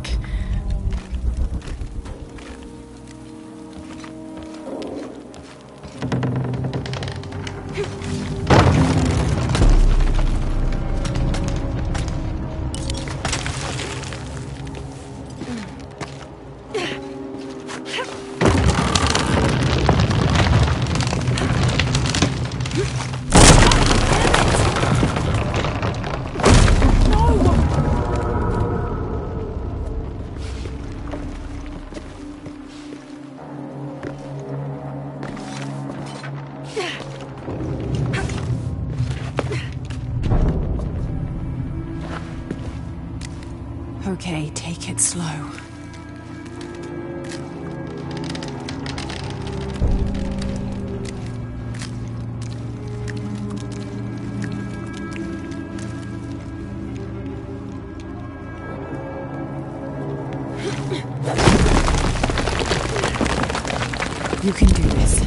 Okay, take it slow. You can do this.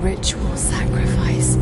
Ritual sacrifice.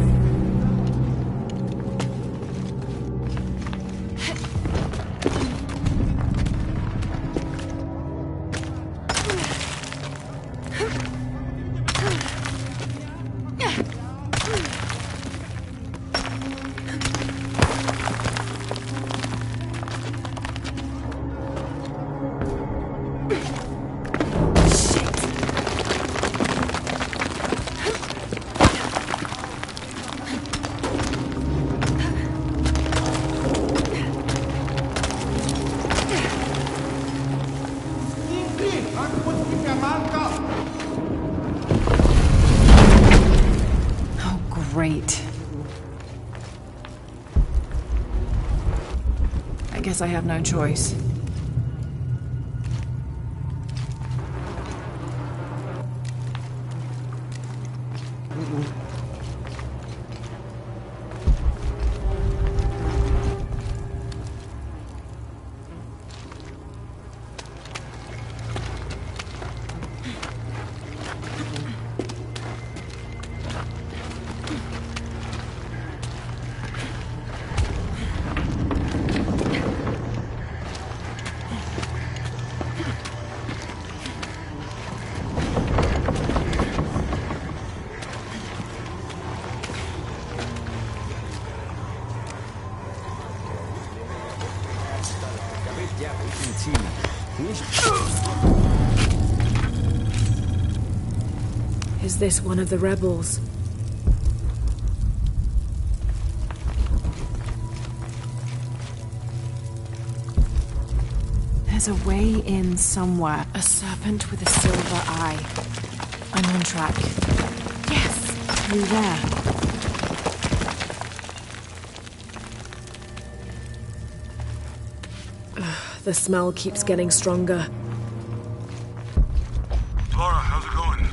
Great. I guess I have no choice. Is this one of the rebels? There's a way in somewhere. A serpent with a silver eye. I'm on track. Yes! Through there. The smell keeps getting stronger. Lara, how's it going?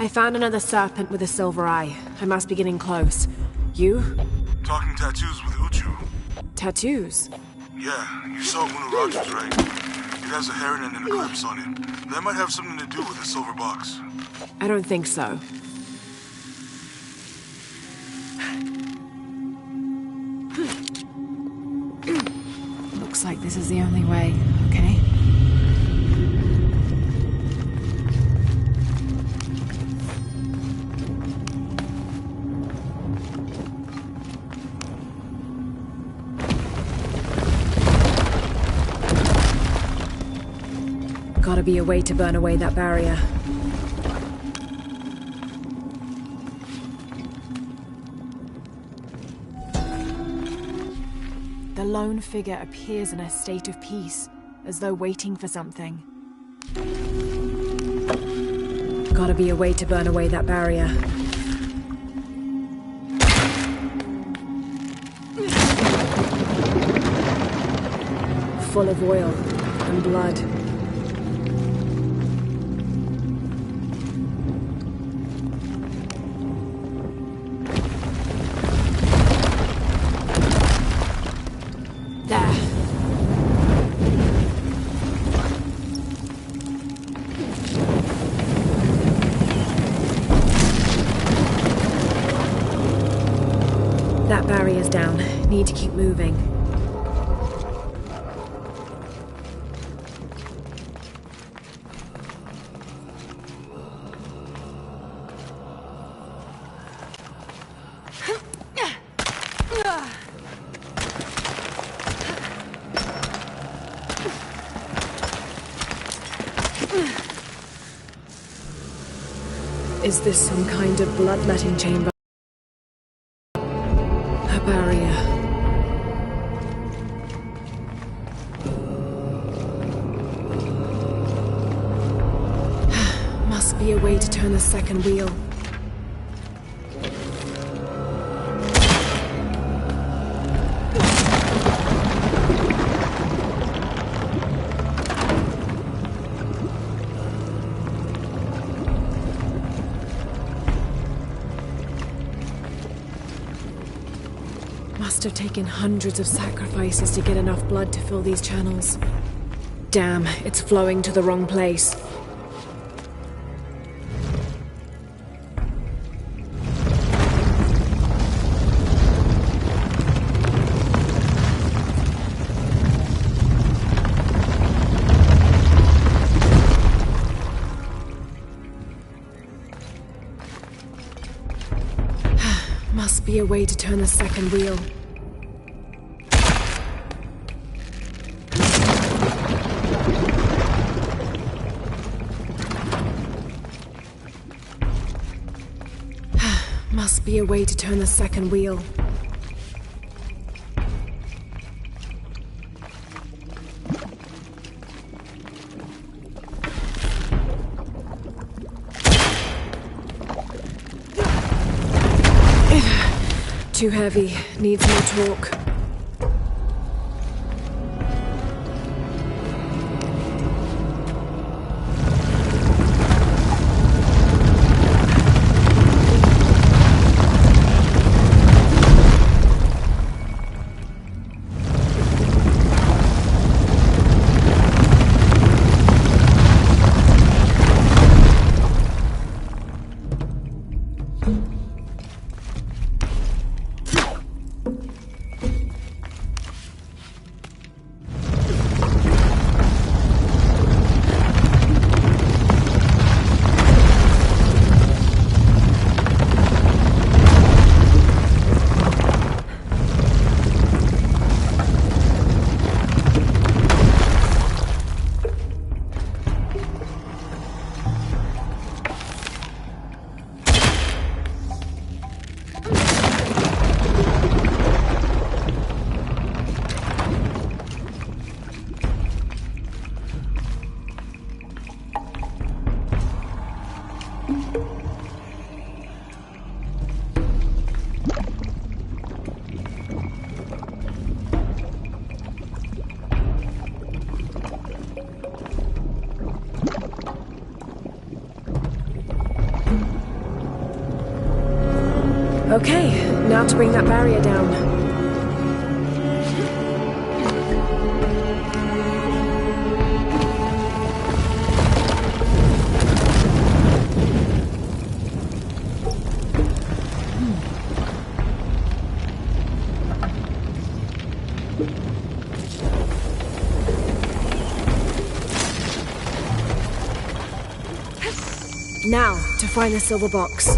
I found another serpent with a silver eye. I must be getting close. You? Talking tattoos with Uchu. Tattoos? Yeah, you saw Uno Rogers, right? It has a heron and an eclipse on it. That might have something to do with the silver box. I don't think so. Looks like this is the only way, okay? Gotta be a way to burn away that barrier. The lone figure appears in a state of peace, as though waiting for something. Gotta be a way to burn away that barrier. Full of oil and blood. That barrier's down. Need to keep moving. Is this some kind of bloodletting chamber? A barrier. Must be a way to turn the second wheel. Must have taken hundreds of sacrifices to get enough blood to fill these channels. Damn, it's flowing to the wrong place. Must be a way to turn the second wheel. Must be a way to turn the second wheel. Too heavy. Needs more torque. Now to bring that barrier down. Now, to find the silver box.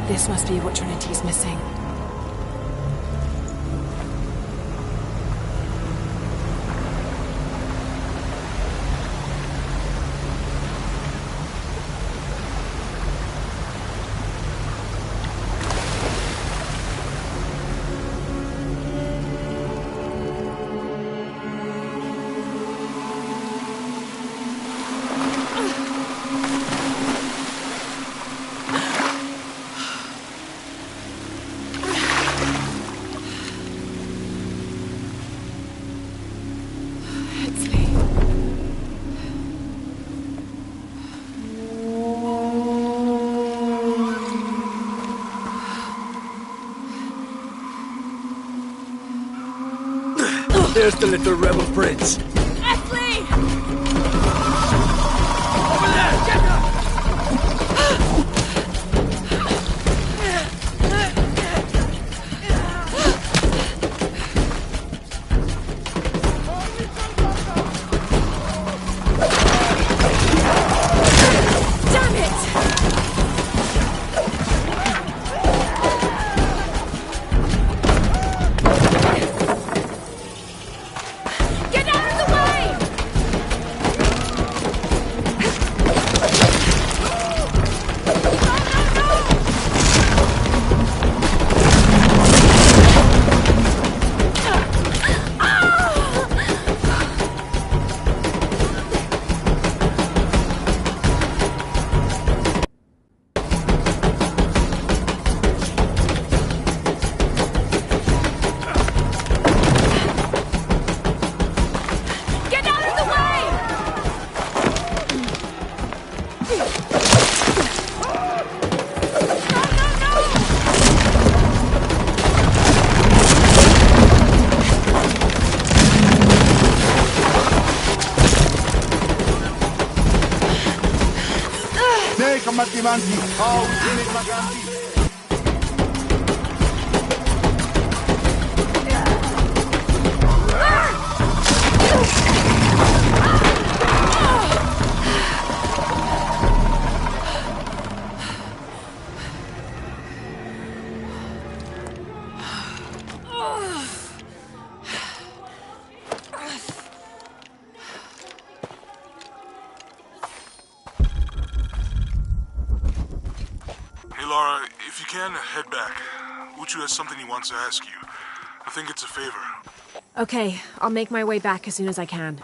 This must be what Trinity's missing. There's the little rebel prince. Esley! Over there! Get her! Damn it! Get out of the way! Get out of the way! Nei, combattivanti! Oh, vieni, Maganti! Hey, Lara, if you can, head back. Uchu has something he wants to ask you. I think it's a favor. Okay, I'll make my way back as soon as I can.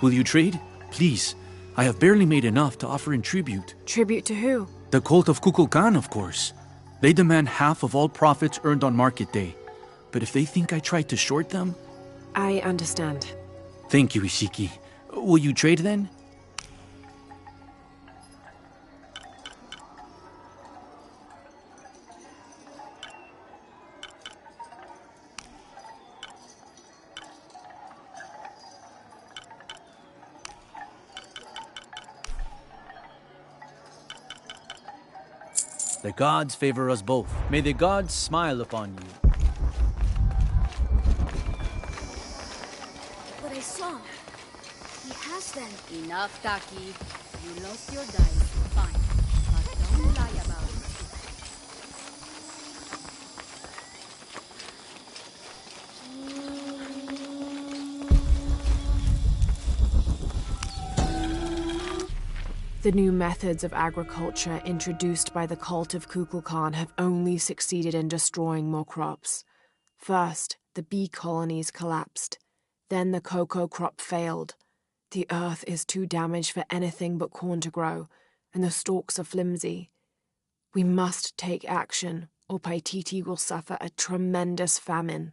Will you trade? Please. I have barely made enough to offer in tribute. Tribute to who? The cult of Kukulkan, of course. They demand half of all profits earned on market day. But if they think I tried to short them... I understand. Thank you, Ishiki. Will you trade then? The gods favor us both. May the gods smile upon you. But I saw. He has them. Enough, Taki. You lost your dice. Fine. But don't lie about it. The new methods of agriculture introduced by the cult of Kukulkan have only succeeded in destroying more crops. First, the bee colonies collapsed. Then the cocoa crop failed. The earth is too damaged for anything but corn to grow, and the stalks are flimsy. We must take action, or Paititi will suffer a tremendous famine.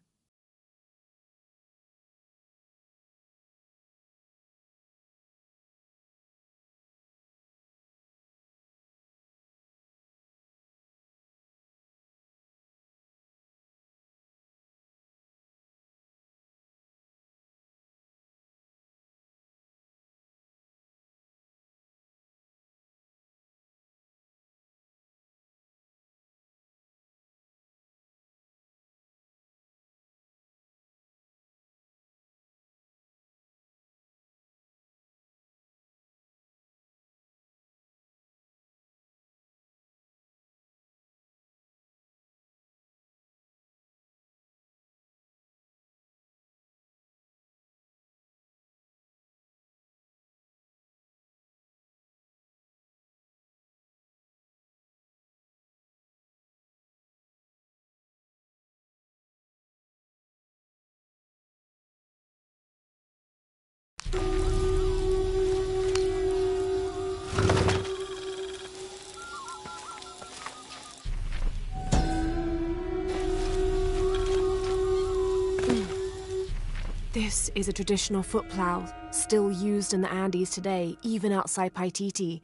This is a traditional foot plow, still used in the Andes today, even outside Paititi.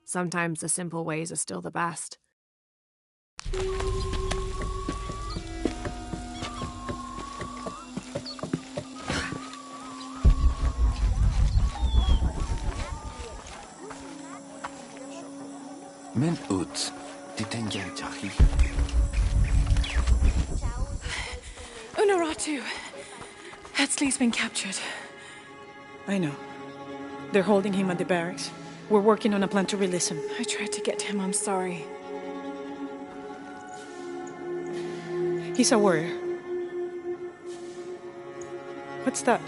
Sometimes the simple ways are still the best. من ut titengeltahi. Unuratu! Hetzley's been captured. I know. They're holding him at the barracks. We're working on a plan to release him. I tried to get him, I'm sorry. He's a warrior. What's that?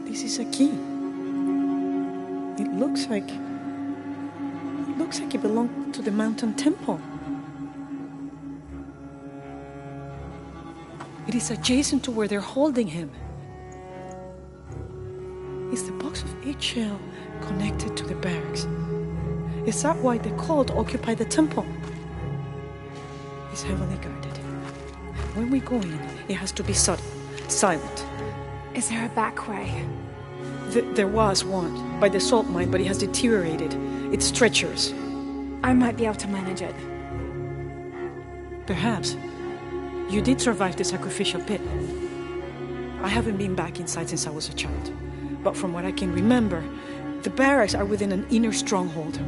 This is a key. It looks like it belonged to the mountain temple. It is adjacent to where they're holding him. Is the box of eggshell connected to the barracks? Is that why the cult occupied the temple? It's heavily guarded. When we go in, it has to be subtle, silent. Is there a back way? There was one, by the salt mine, but it has deteriorated. It's treacherous. I might be able to manage it. Perhaps. You did survive the sacrificial pit. I haven't been back inside since I was a child. But from what I can remember, the barracks are within an inner stronghold.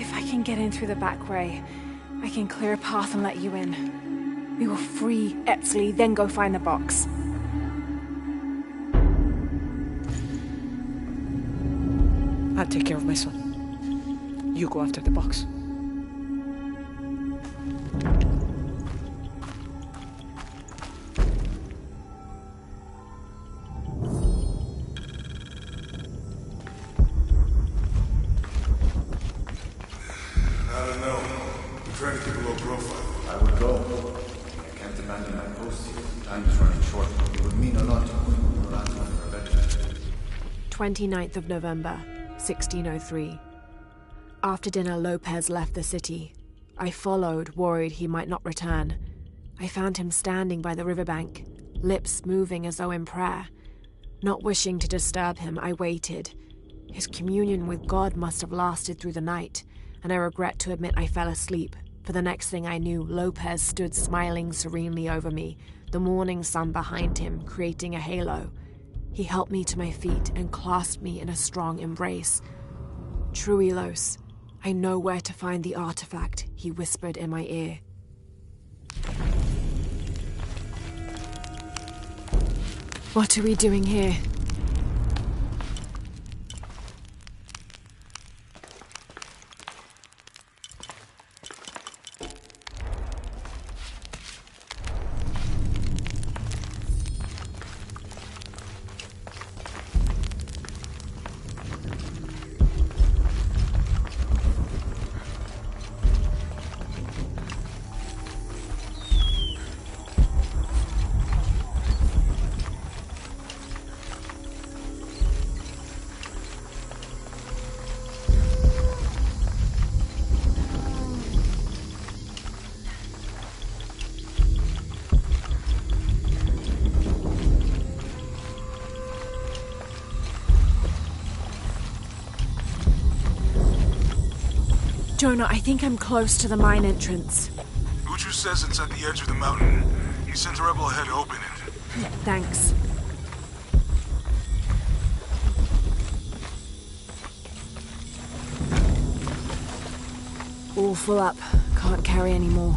If I can get in through the back way, I can clear a path and let you in. We will free Etzley, then go find the box. I'll take care of my son. You go after the box. I don't know. I'm trying to keep a low profile. I would go. I can't abandon my post here. Time is running short. It would mean a lot to Murat's revenge. 29th of November, 1603. After dinner, Lopez left the city. I followed, worried he might not return. I found him standing by the riverbank, lips moving as though in prayer. Not wishing to disturb him, I waited. His communion with God must have lasted through the night, and I regret to admit I fell asleep, for the next thing I knew, Lopez stood smiling serenely over me, the morning sun behind him, creating a halo. He helped me to my feet and clasped me in a strong embrace. Truilos, I know where to find the artifact, he whispered in my ear. What are we doing here? Jonah, I think I'm close to the mine entrance. Uchu says it's at the edge of the mountain. He sent a rebel ahead to open it. Thanks. All full up. Can't carry any more.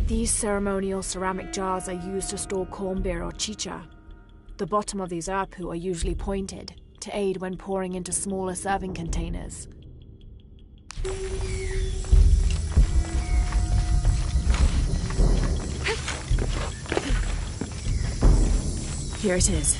These ceremonial ceramic jars are used to store corn beer or chicha. The bottom of these arpu are usually pointed, to aid when pouring into smaller serving containers. Here it is.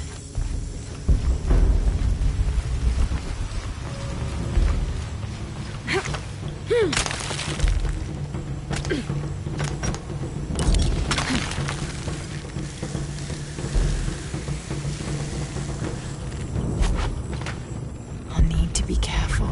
I'll need to be careful.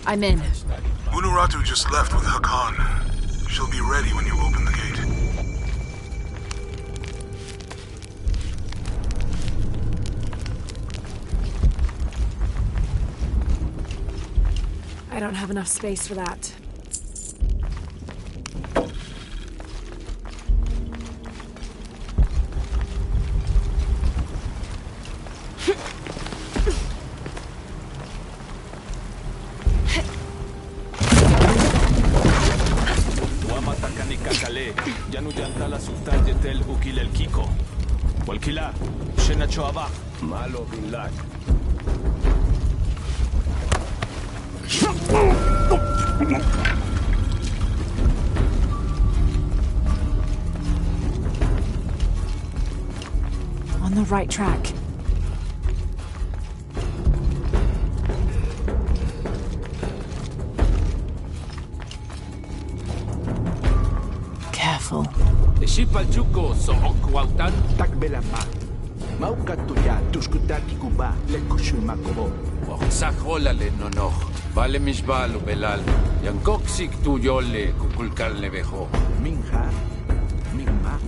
I'm in. Unuratu just left with Hakan. She'll be ready when you open the gate. I don't have enough space for that. Malo bin Lak. On the right track. Careful. Shipalchuko so okwautan takbelama. Maukatuya tuskutati kuba le kushumakobo. Sakolale nono. Vale misbalo belal. Yankoksik tu yole kukulkal nevejo. Minja. Minma.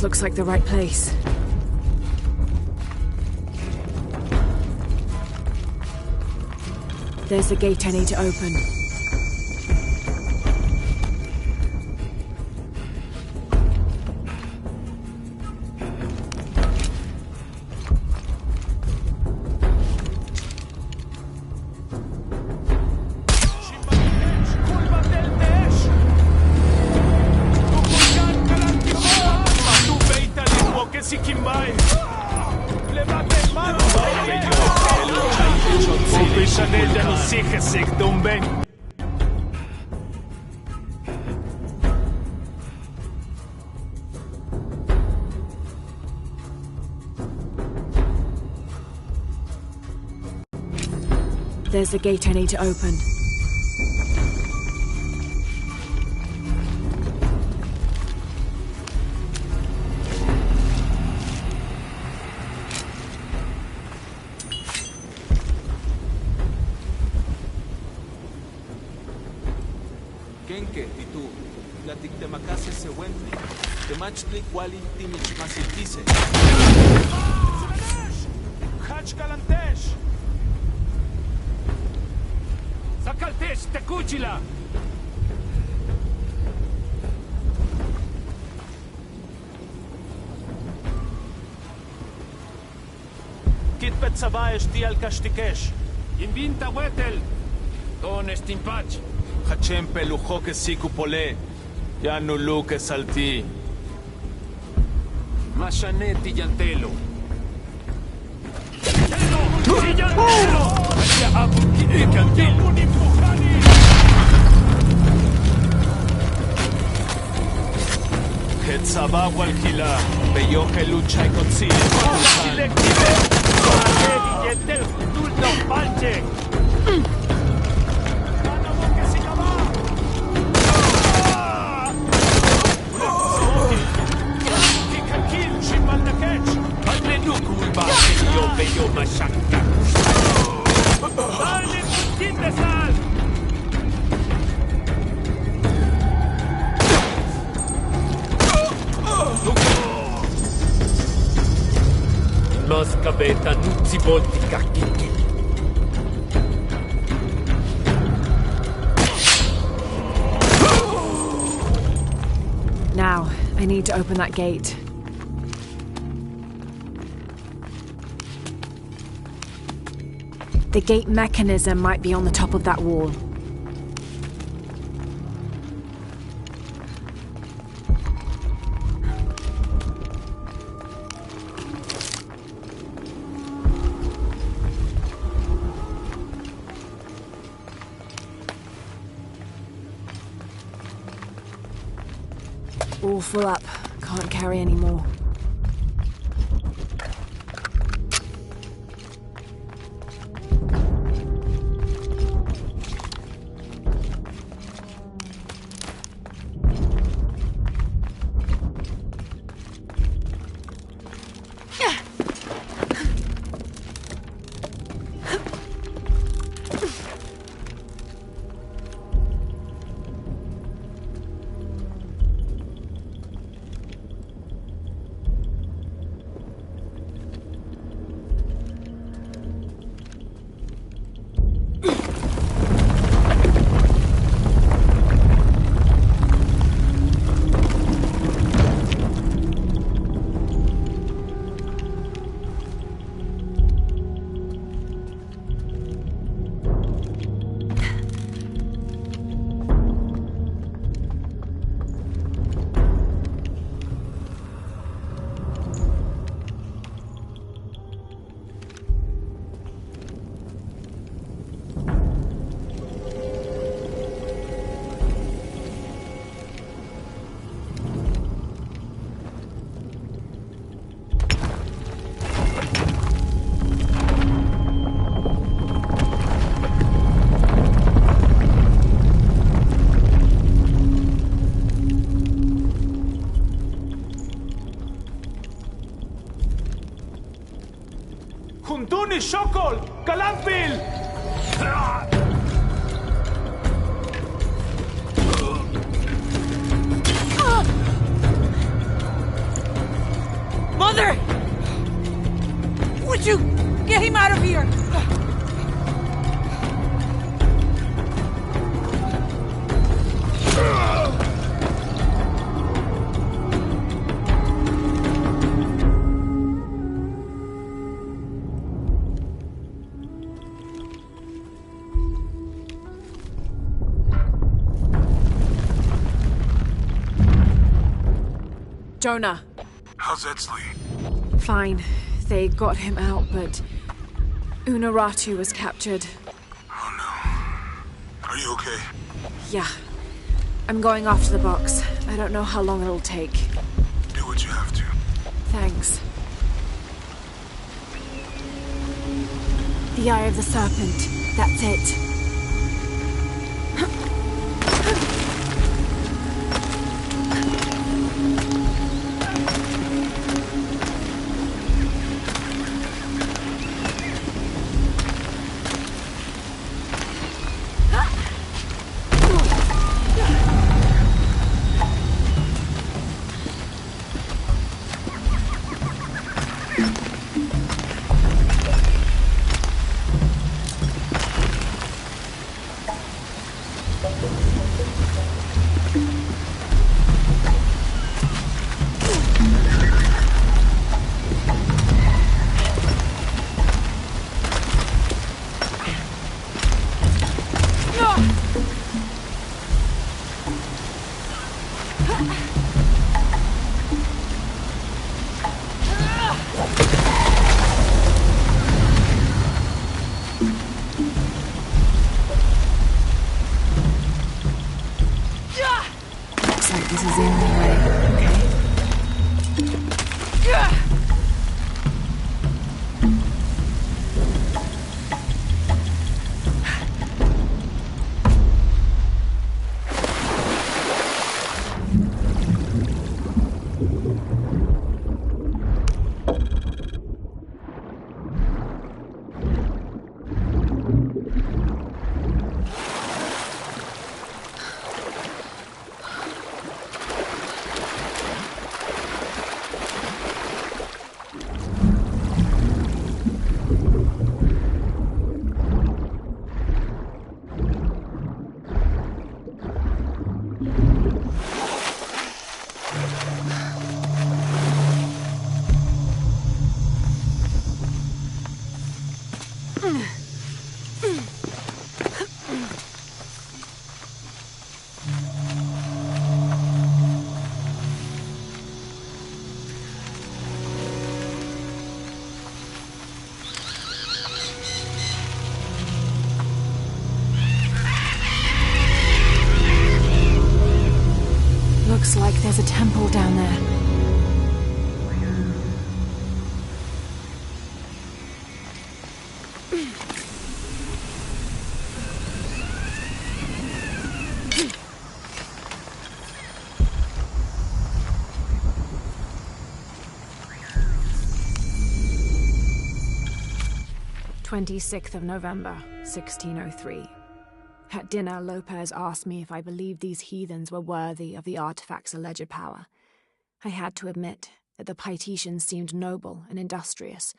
This looks like the right place. There's the gate I need to open. There's the gate I need to open. Kenke, Titu, Latik Temakase se wentli, Temachlik Wali Timich Masitise. Hach Kalantesh! Sakaltesh, Tekuchila! Kitpet Sabaesh Tial Kashtikesh. Invinta Wetel! Don Estimpach! Hachem Pelujo que Sikupole. Yanu Luke Salti. Mashanet Yantelo. Yantelo! Hetzaba Walkila, Beyoke Lucha y Kotsil. Mascabeta nuzzi volti cacchicchi. Now, I need to open that gate. The gate mechanism might be on the top of that wall. All full up. Can't carry any more. Huntuni Shokol! Kalanpil! Mother! Would you get him out of here? Jonah. How's Etzli? Fine. They got him out, but Unuratu was captured. Oh no. Are you okay? Yeah. I'm going off to the box. I don't know how long it'll take. Do what you have to. Thanks. The Eye of the Serpent. That's it. This is in the way, okay? Looks like there's a temple down there. November 1603. At dinner, Lopez asked me if I believed these heathens were worthy of the artifact's alleged power. I had to admit that the Paititians seemed noble and industrious.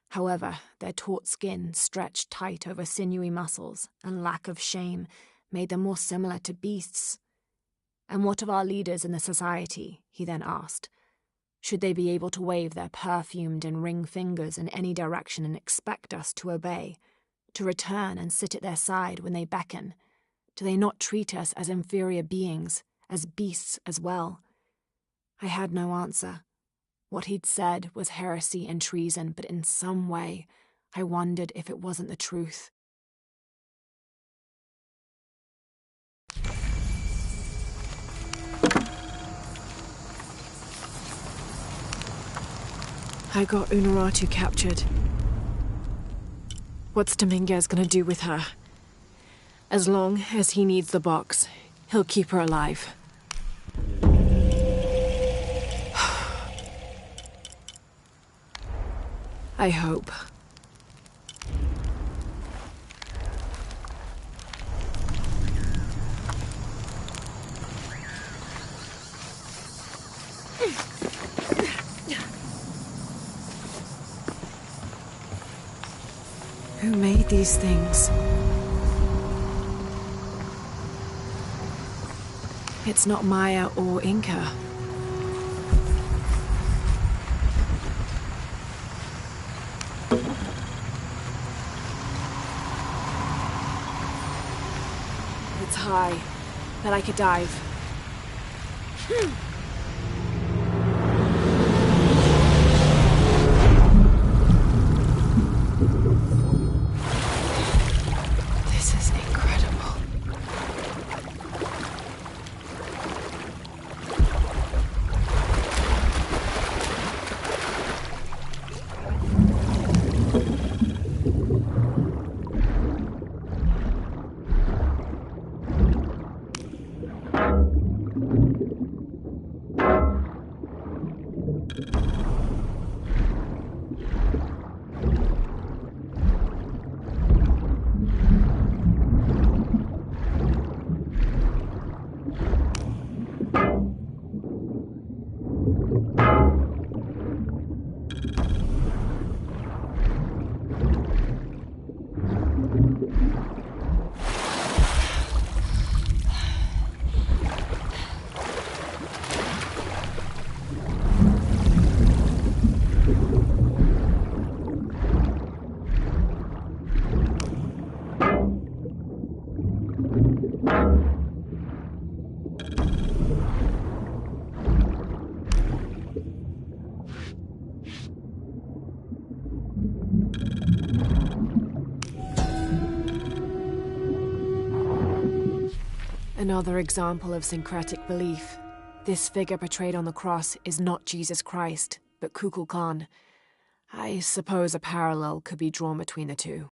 However, their taut skin, stretched tight over sinewy muscles, and lack of shame made them more similar to beasts. And what of our leaders in the society? He then asked. Should they be able to wave their perfumed and ring fingers in any direction and expect us to obey? To return and sit at their side when they beckon? Do they not treat us as inferior beings, as beasts as well? I had no answer. What he'd said was heresy and treason, but in some way, I wondered if it wasn't the truth. I got Unuratu captured. What's Dominguez gonna do with her? As long as he needs the box, he'll keep her alive. I hope. Who made these things? It's not Maya or Inca. It's high, but I could dive. This is incredible. Another example of syncretic belief. This figure portrayed on the cross is not Jesus Christ, but Kukulkan. I suppose a parallel could be drawn between the two.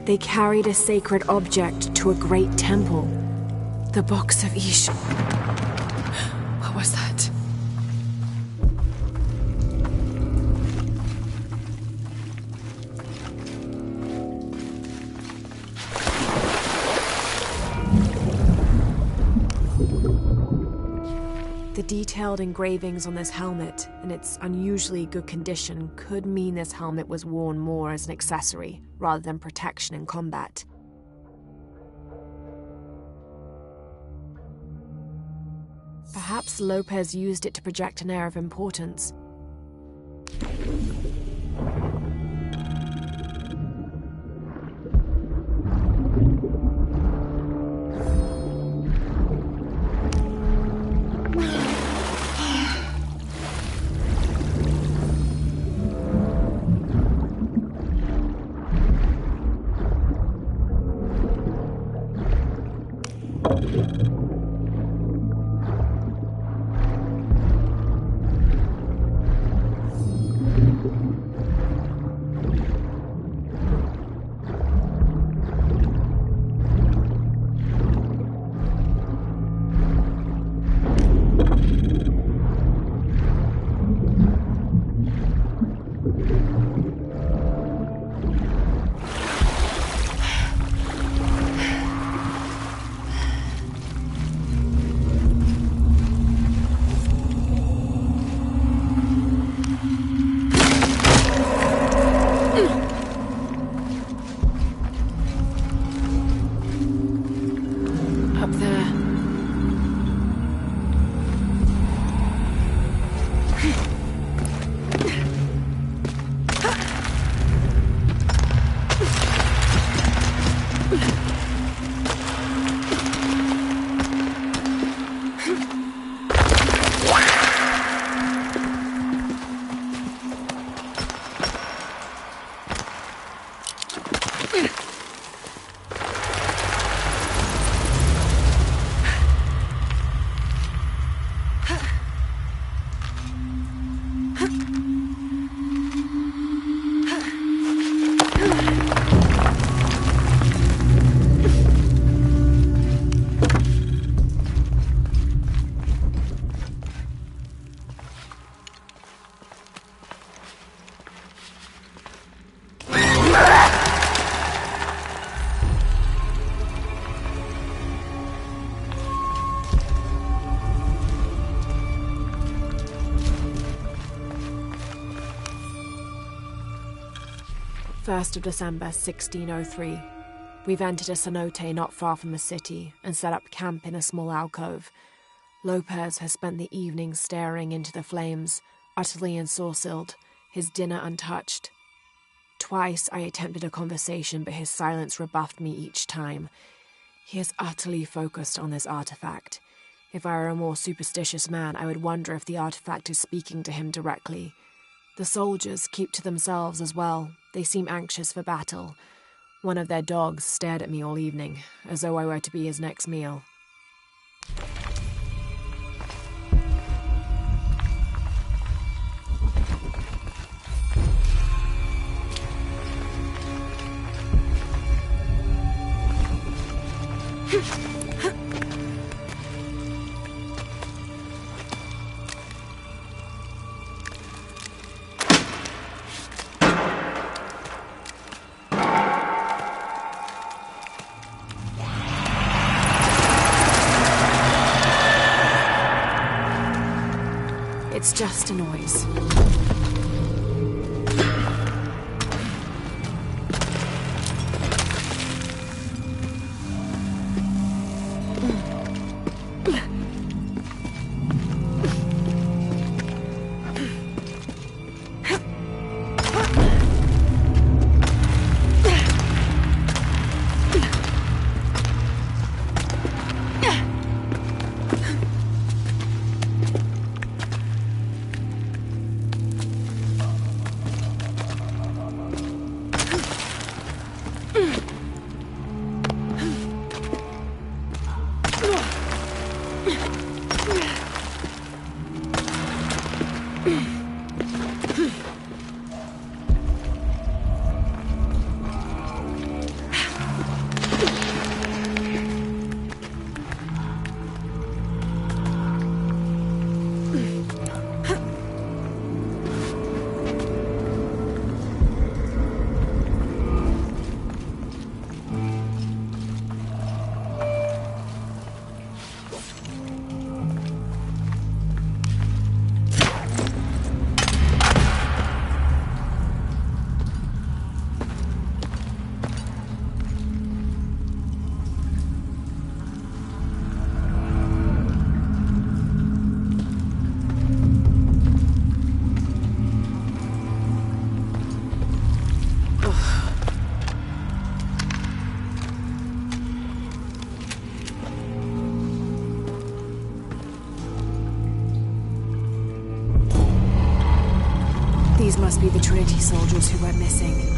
They carried a sacred object to a great temple. The Box of Ish. What was that? The detailed engravings on this helmet and its unusually good condition could mean this helmet was worn more as an accessory rather than protection in combat. Perhaps Lopez used it to project an air of importance. First of December, 1603. We've entered a cenote not far from the city and set up camp in a small alcove. Lopez has spent the evening staring into the flames, utterly ensorcelled, his dinner untouched. Twice I attempted a conversation, but his silence rebuffed me each time. He is utterly focused on this artifact. If I were a more superstitious man, I would wonder if the artifact is speaking to him directly. The soldiers keep to themselves as well. They seem anxious for battle. One of their dogs stared at me all evening, as though I were to be his next meal. was just a noise. These must be the Trinity soldiers who went missing.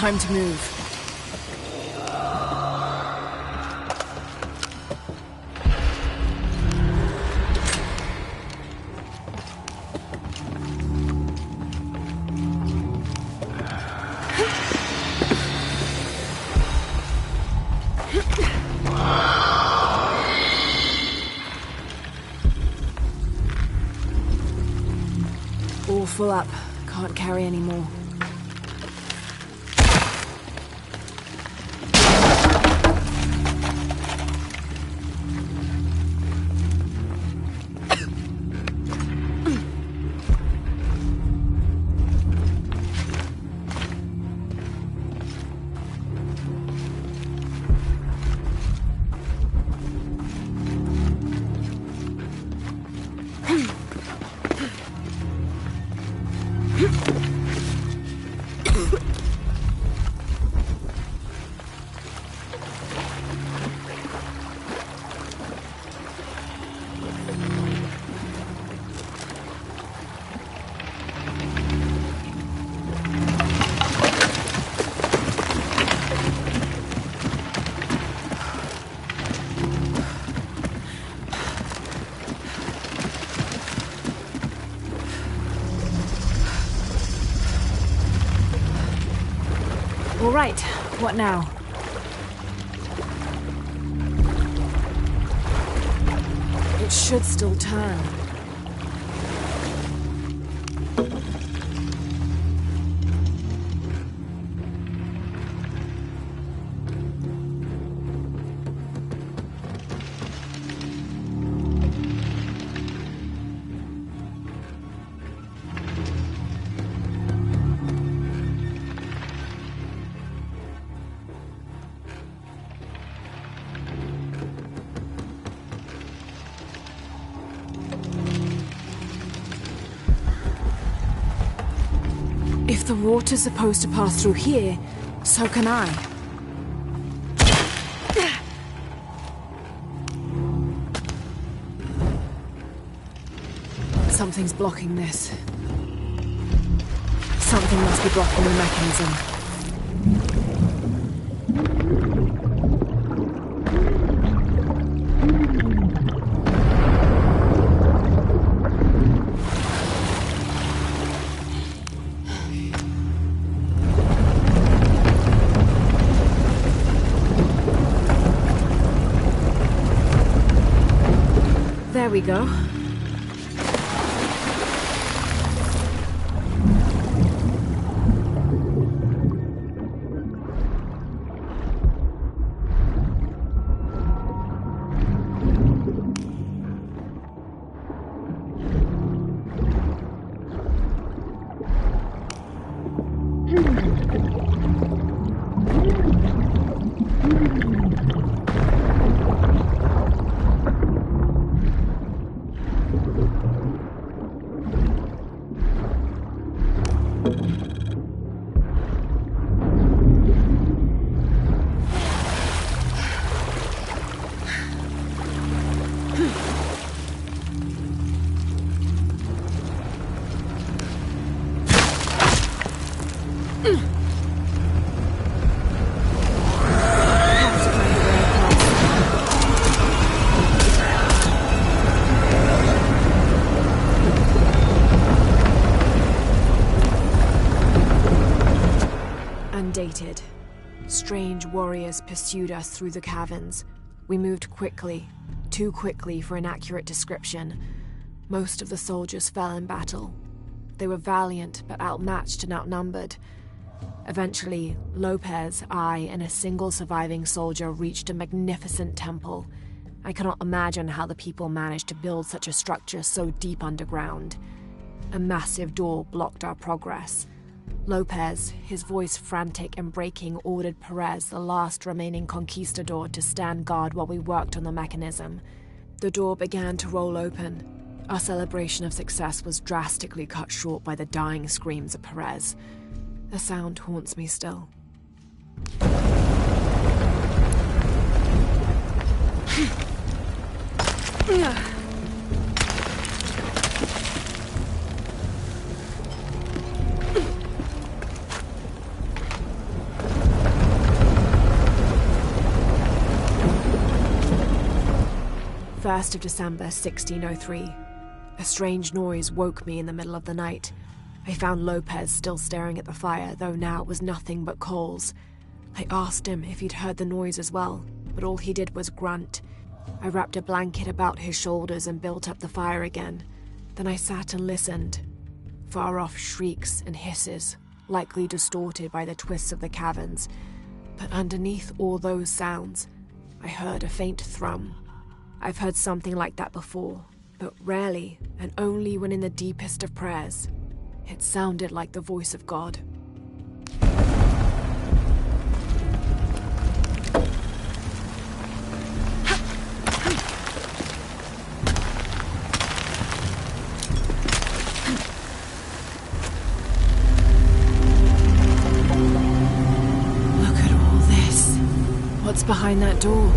Time to move. All full up. Can't carry any more. All right, what now? It should still turn. If the water's supposed to pass through here, so can I. Something's blocking this. Something must be blocking the mechanism. There we go. Undated. Strange warriors pursued us through the caverns. We moved quickly, too quickly for an accurate description. Most of the soldiers fell in battle. They were valiant, but outmatched and outnumbered. Eventually, Lopez, I, and a single surviving soldier reached a magnificent temple. I cannot imagine how the people managed to build such a structure so deep underground. A massive door blocked our progress. Lopez, his voice frantic and breaking, ordered Perez, the last remaining conquistador, to stand guard while we worked on the mechanism. The door began to roll open. Our celebration of success was drastically cut short by the dying screams of Perez. The sound haunts me still. 1st of December, 1603. A strange noise woke me in the middle of the night. I found Lopez still staring at the fire, though now it was nothing but coals. I asked him if he'd heard the noise as well, but all he did was grunt. I wrapped a blanket about his shoulders and built up the fire again. Then I sat and listened. Far-off shrieks and hisses, likely distorted by the twists of the caverns. But underneath all those sounds, I heard a faint thrum. I've heard something like that before, but rarely, and only when in the deepest of prayers. It sounded like the voice of God. Look at all this. What's behind that door?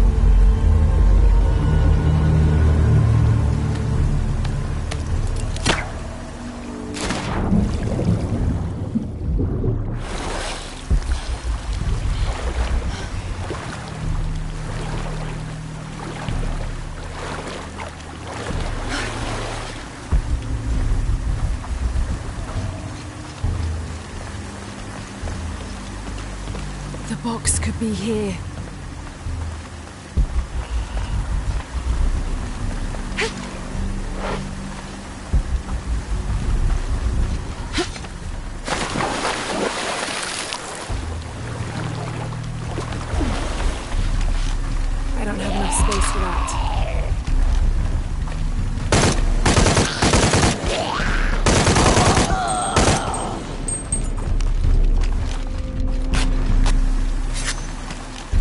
The box could be here. I don't have enough space for that.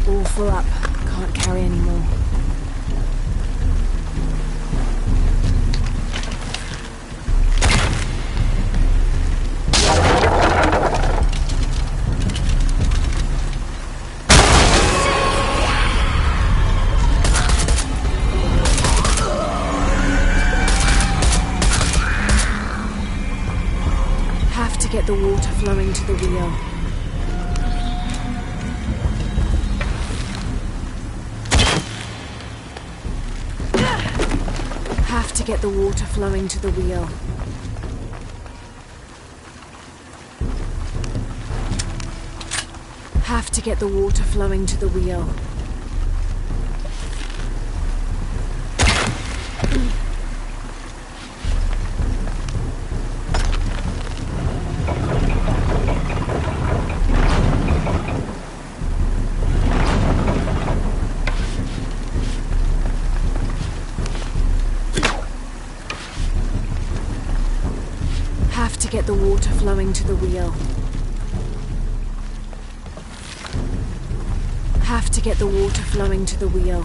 All full up. Can't carry anymore. Have to get the water flowing to the wheel. Have to get the water flowing to the wheel. Have to get the water flowing to the wheel. Have to get the water flowing to the wheel. Have to get the water flowing to the wheel.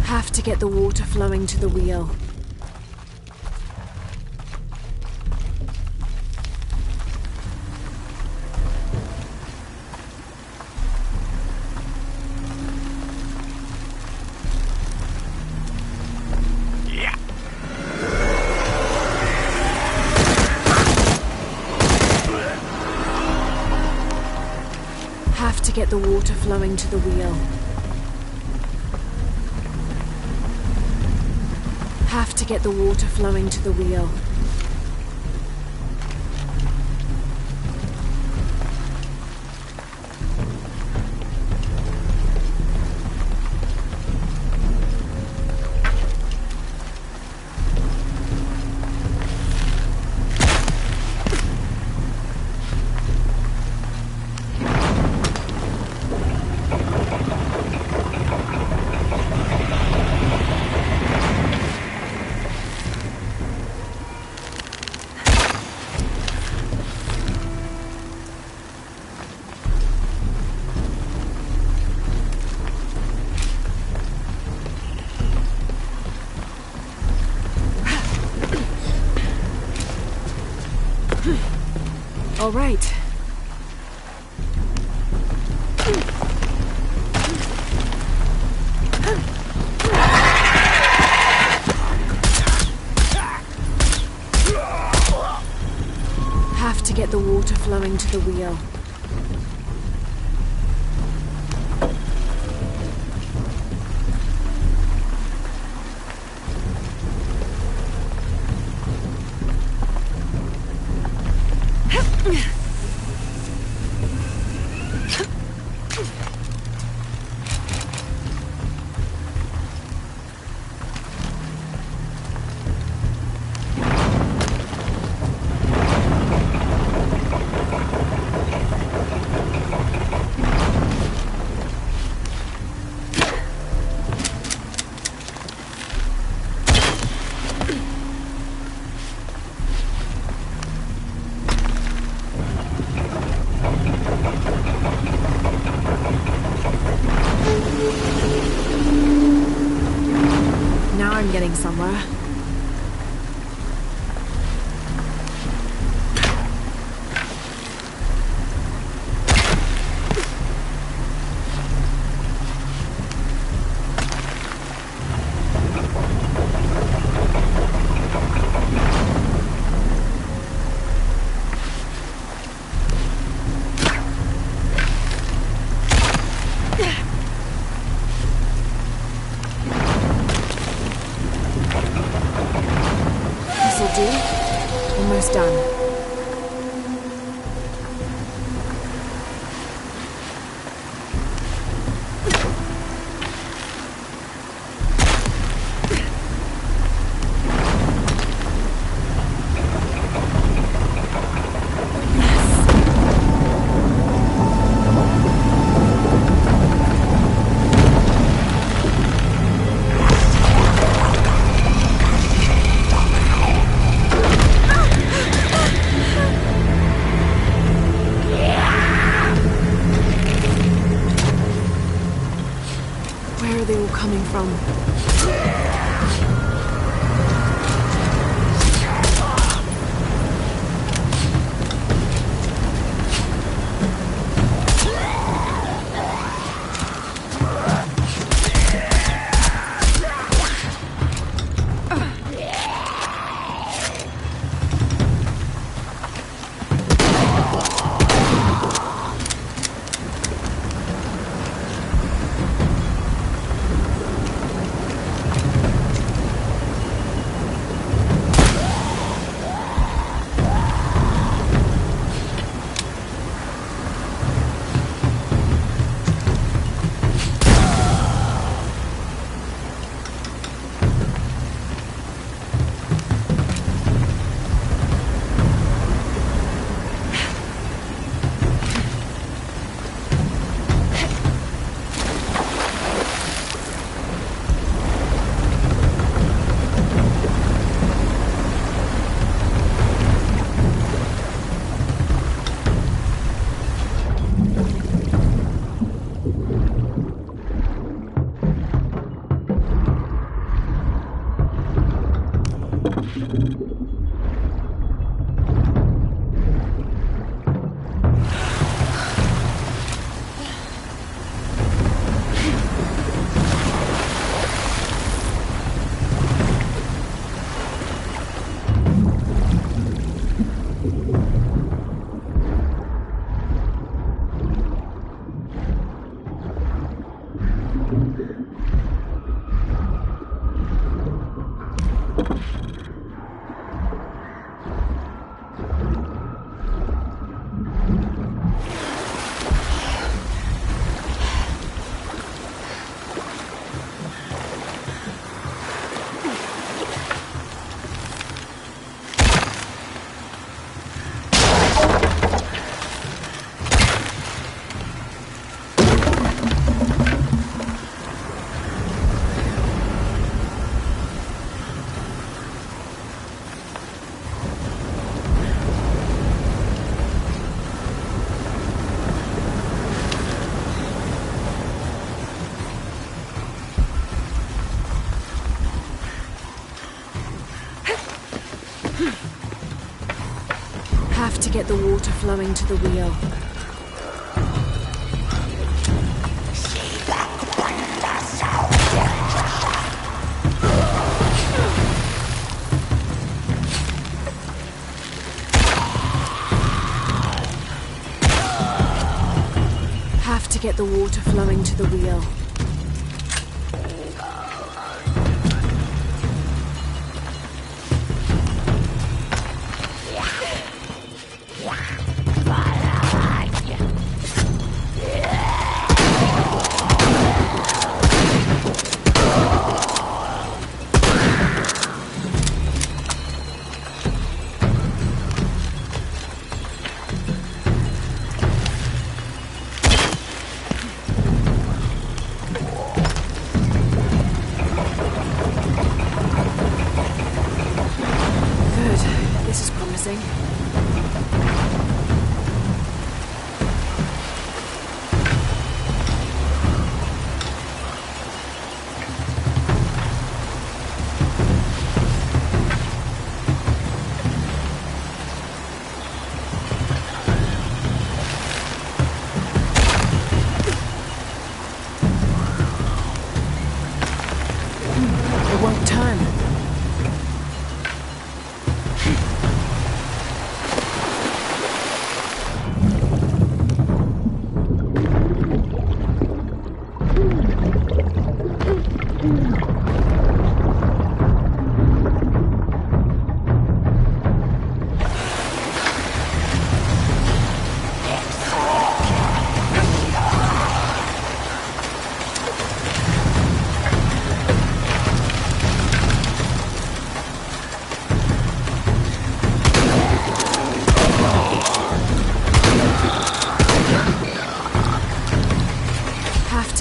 Have to get the water flowing to the wheel. Have to get the water flowing to the wheel. Have to get the water flowing to the wheel. All right. to get the water flowing to the wheel. Now I'm getting somewhere. Almost done. Where are they all coming from? Have to get the water flowing to the wheel. to get the water flowing to the wheel.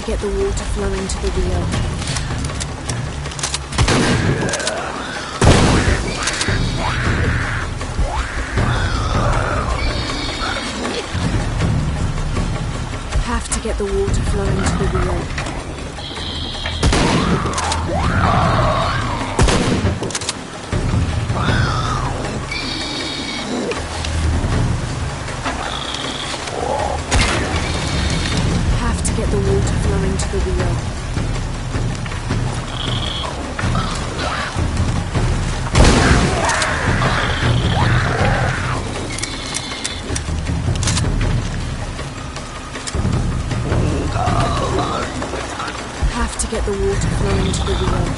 Get the water flowing to the wheel. Have to get the water flowing to the wheel. Get the water flowing to the wheel. Have to get the water flowing to the wheel.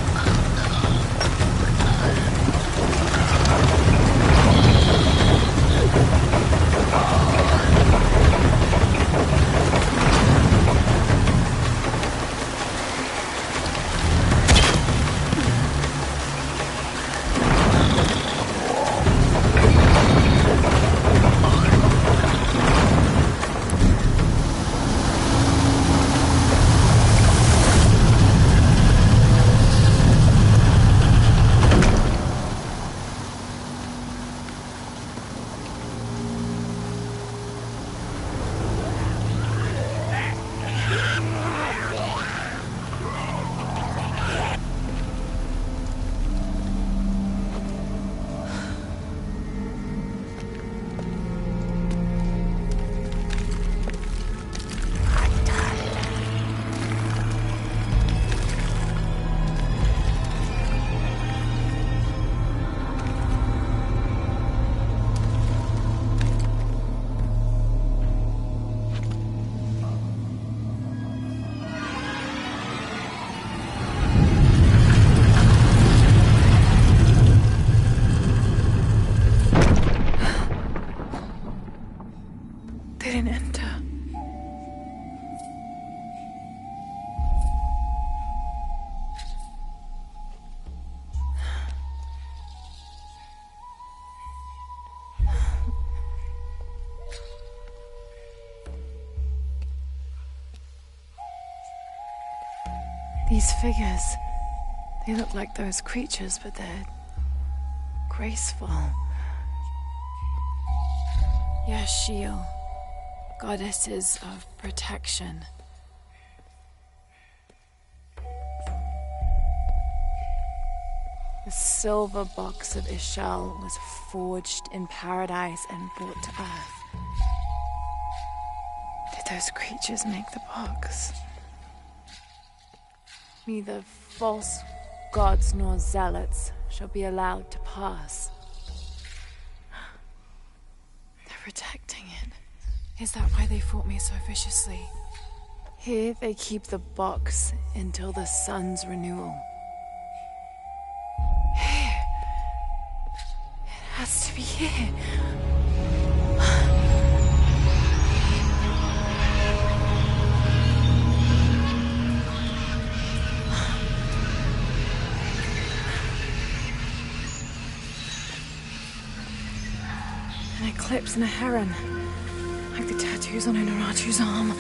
These figures, they look like those creatures, but they're graceful. Yashil, goddesses of protection. The silver box of Ishal was forged in paradise and brought to Earth. Did those creatures make the box? Neither false gods nor zealots shall be allowed to pass. They're protecting it. Is that why they fought me so viciously? Here they keep the box until the sun's renewal. Here. It has to be here. An eclipse and a heron. Like the tattoos on Unuratu's arm.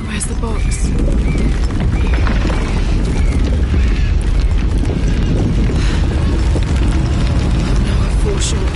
Where's the box? No, a foreshore.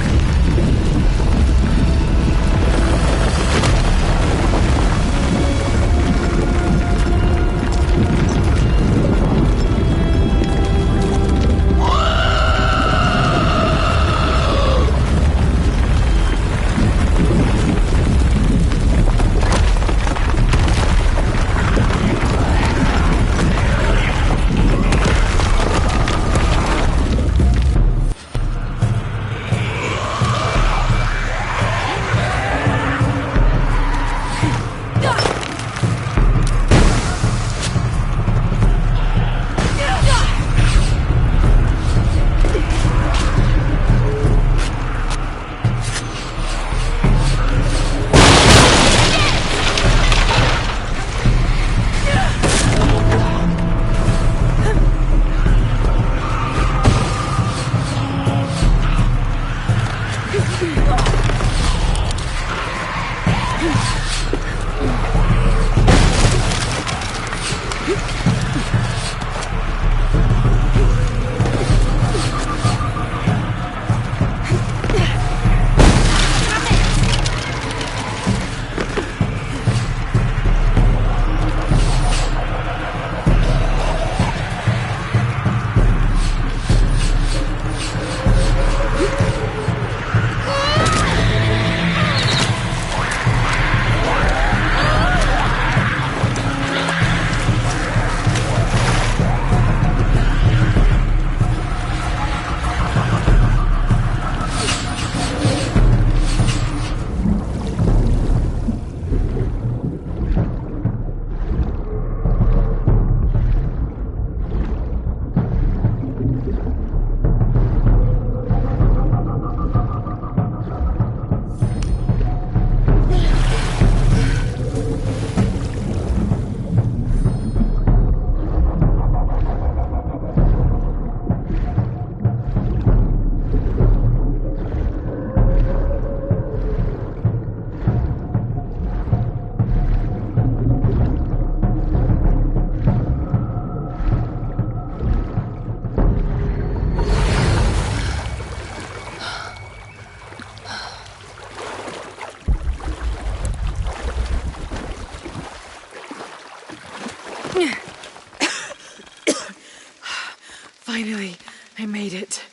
Finally, I made it.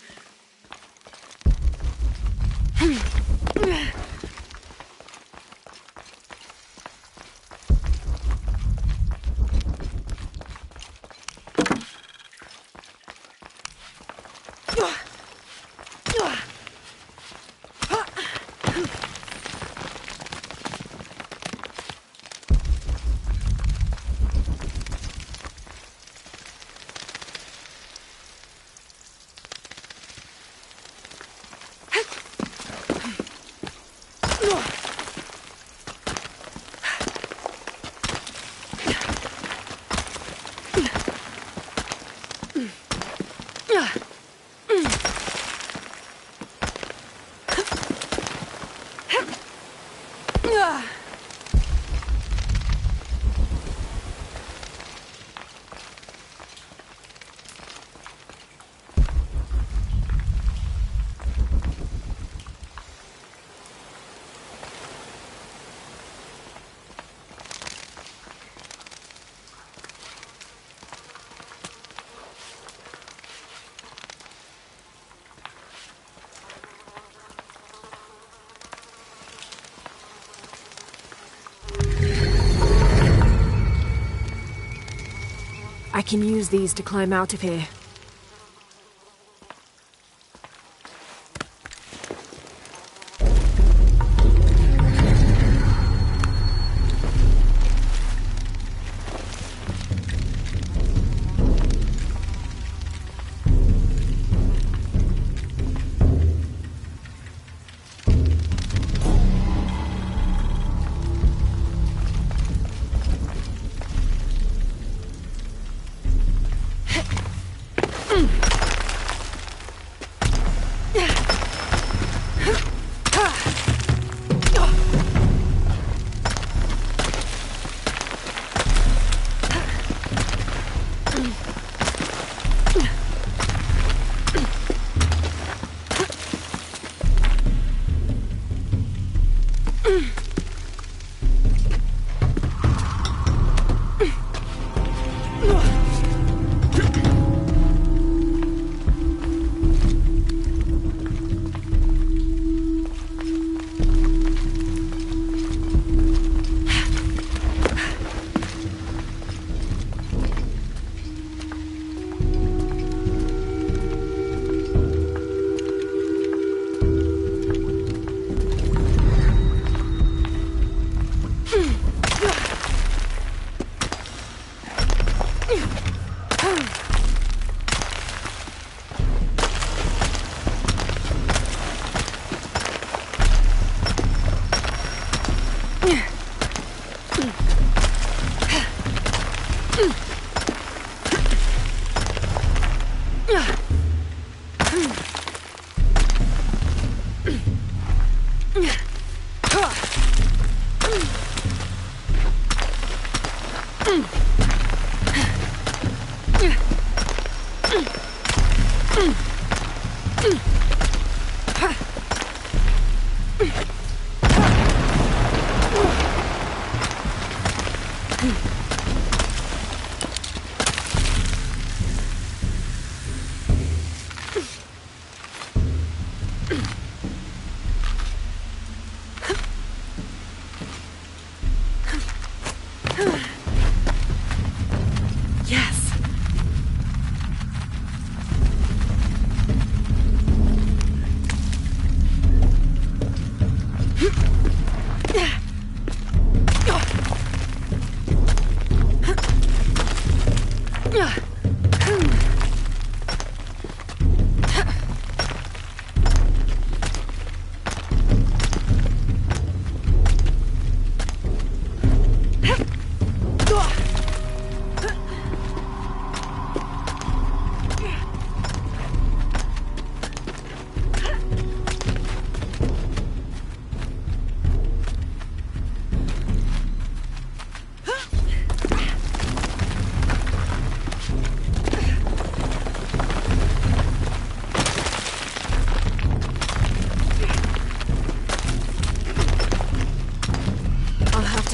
I can use these to climb out of here.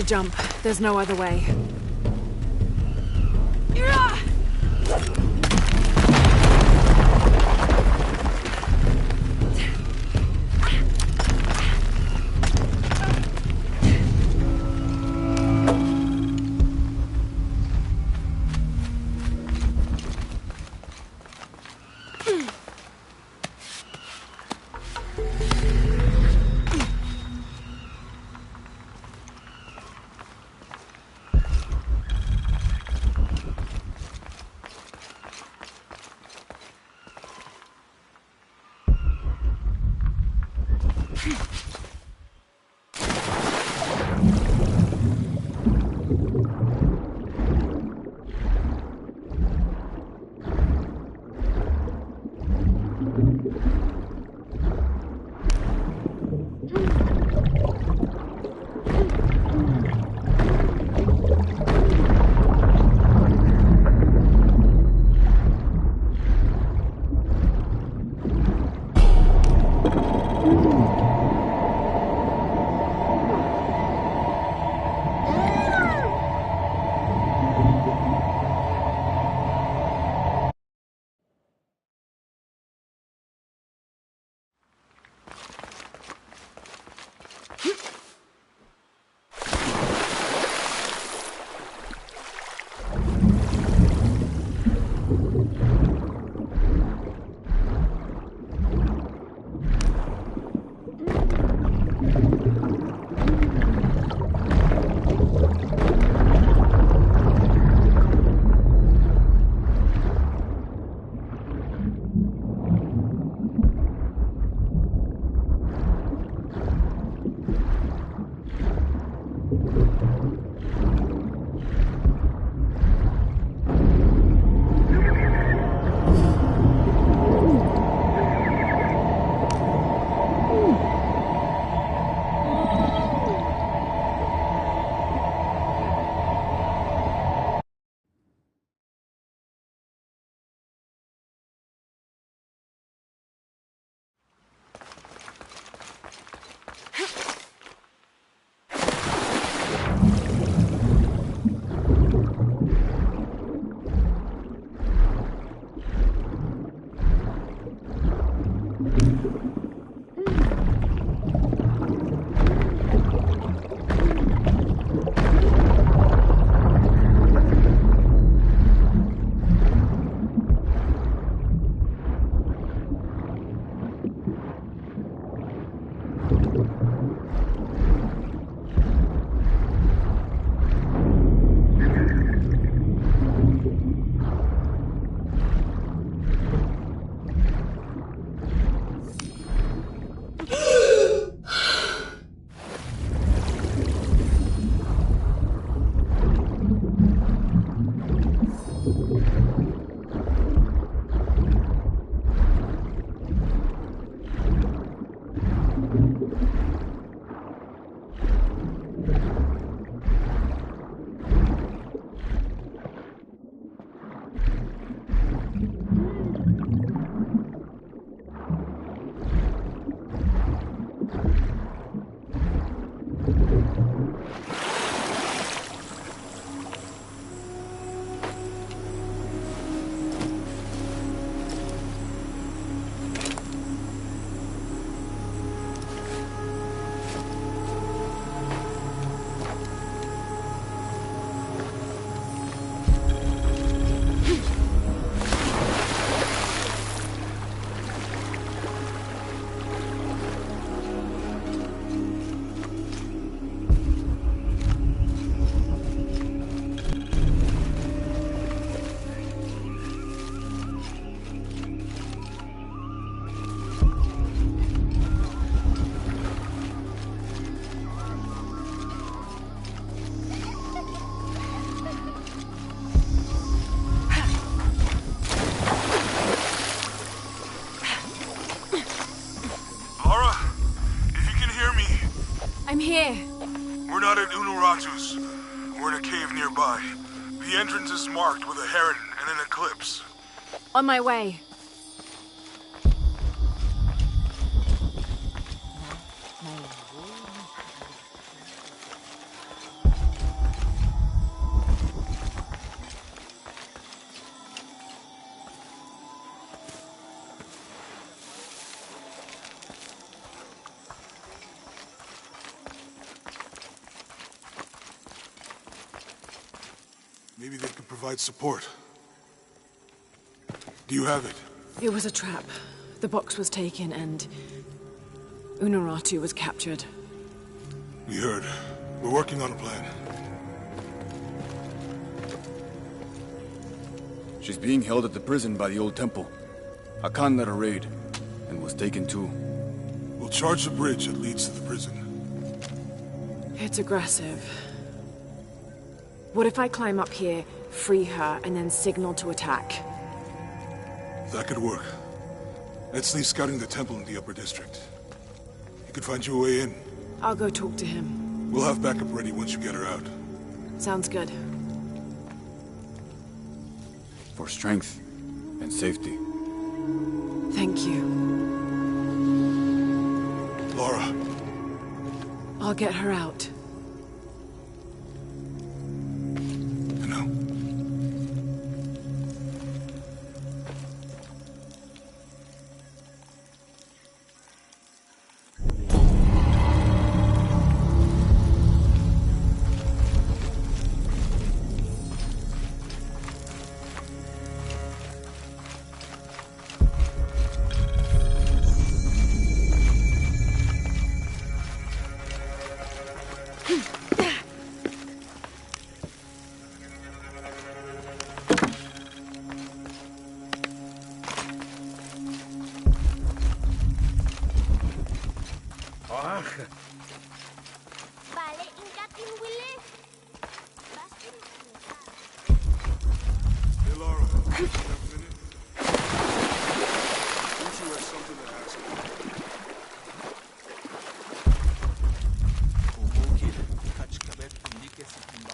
Jump. There's no other way. here. We're not at Unuratu's. We're in a cave nearby. The entrance is marked with a heron and an eclipse. On my way. Maybe they could provide support. Do you have it? It was a trap. The box was taken and Unuratu was captured. We heard. We're working on a plan. She's being held at the prison by the old temple. Hakan led a raid, and was taken too. We'll charge the bridge that leads to the prison. It's aggressive. What if I climb up here, free her, and then signal to attack? That could work. Let's leave scouting the temple in the upper district. You could find your way in. I'll go talk to him. We'll have backup ready once you get her out. Sounds good. For strength and safety. Thank you. Lara. I'll get her out.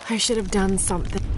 I should have done something.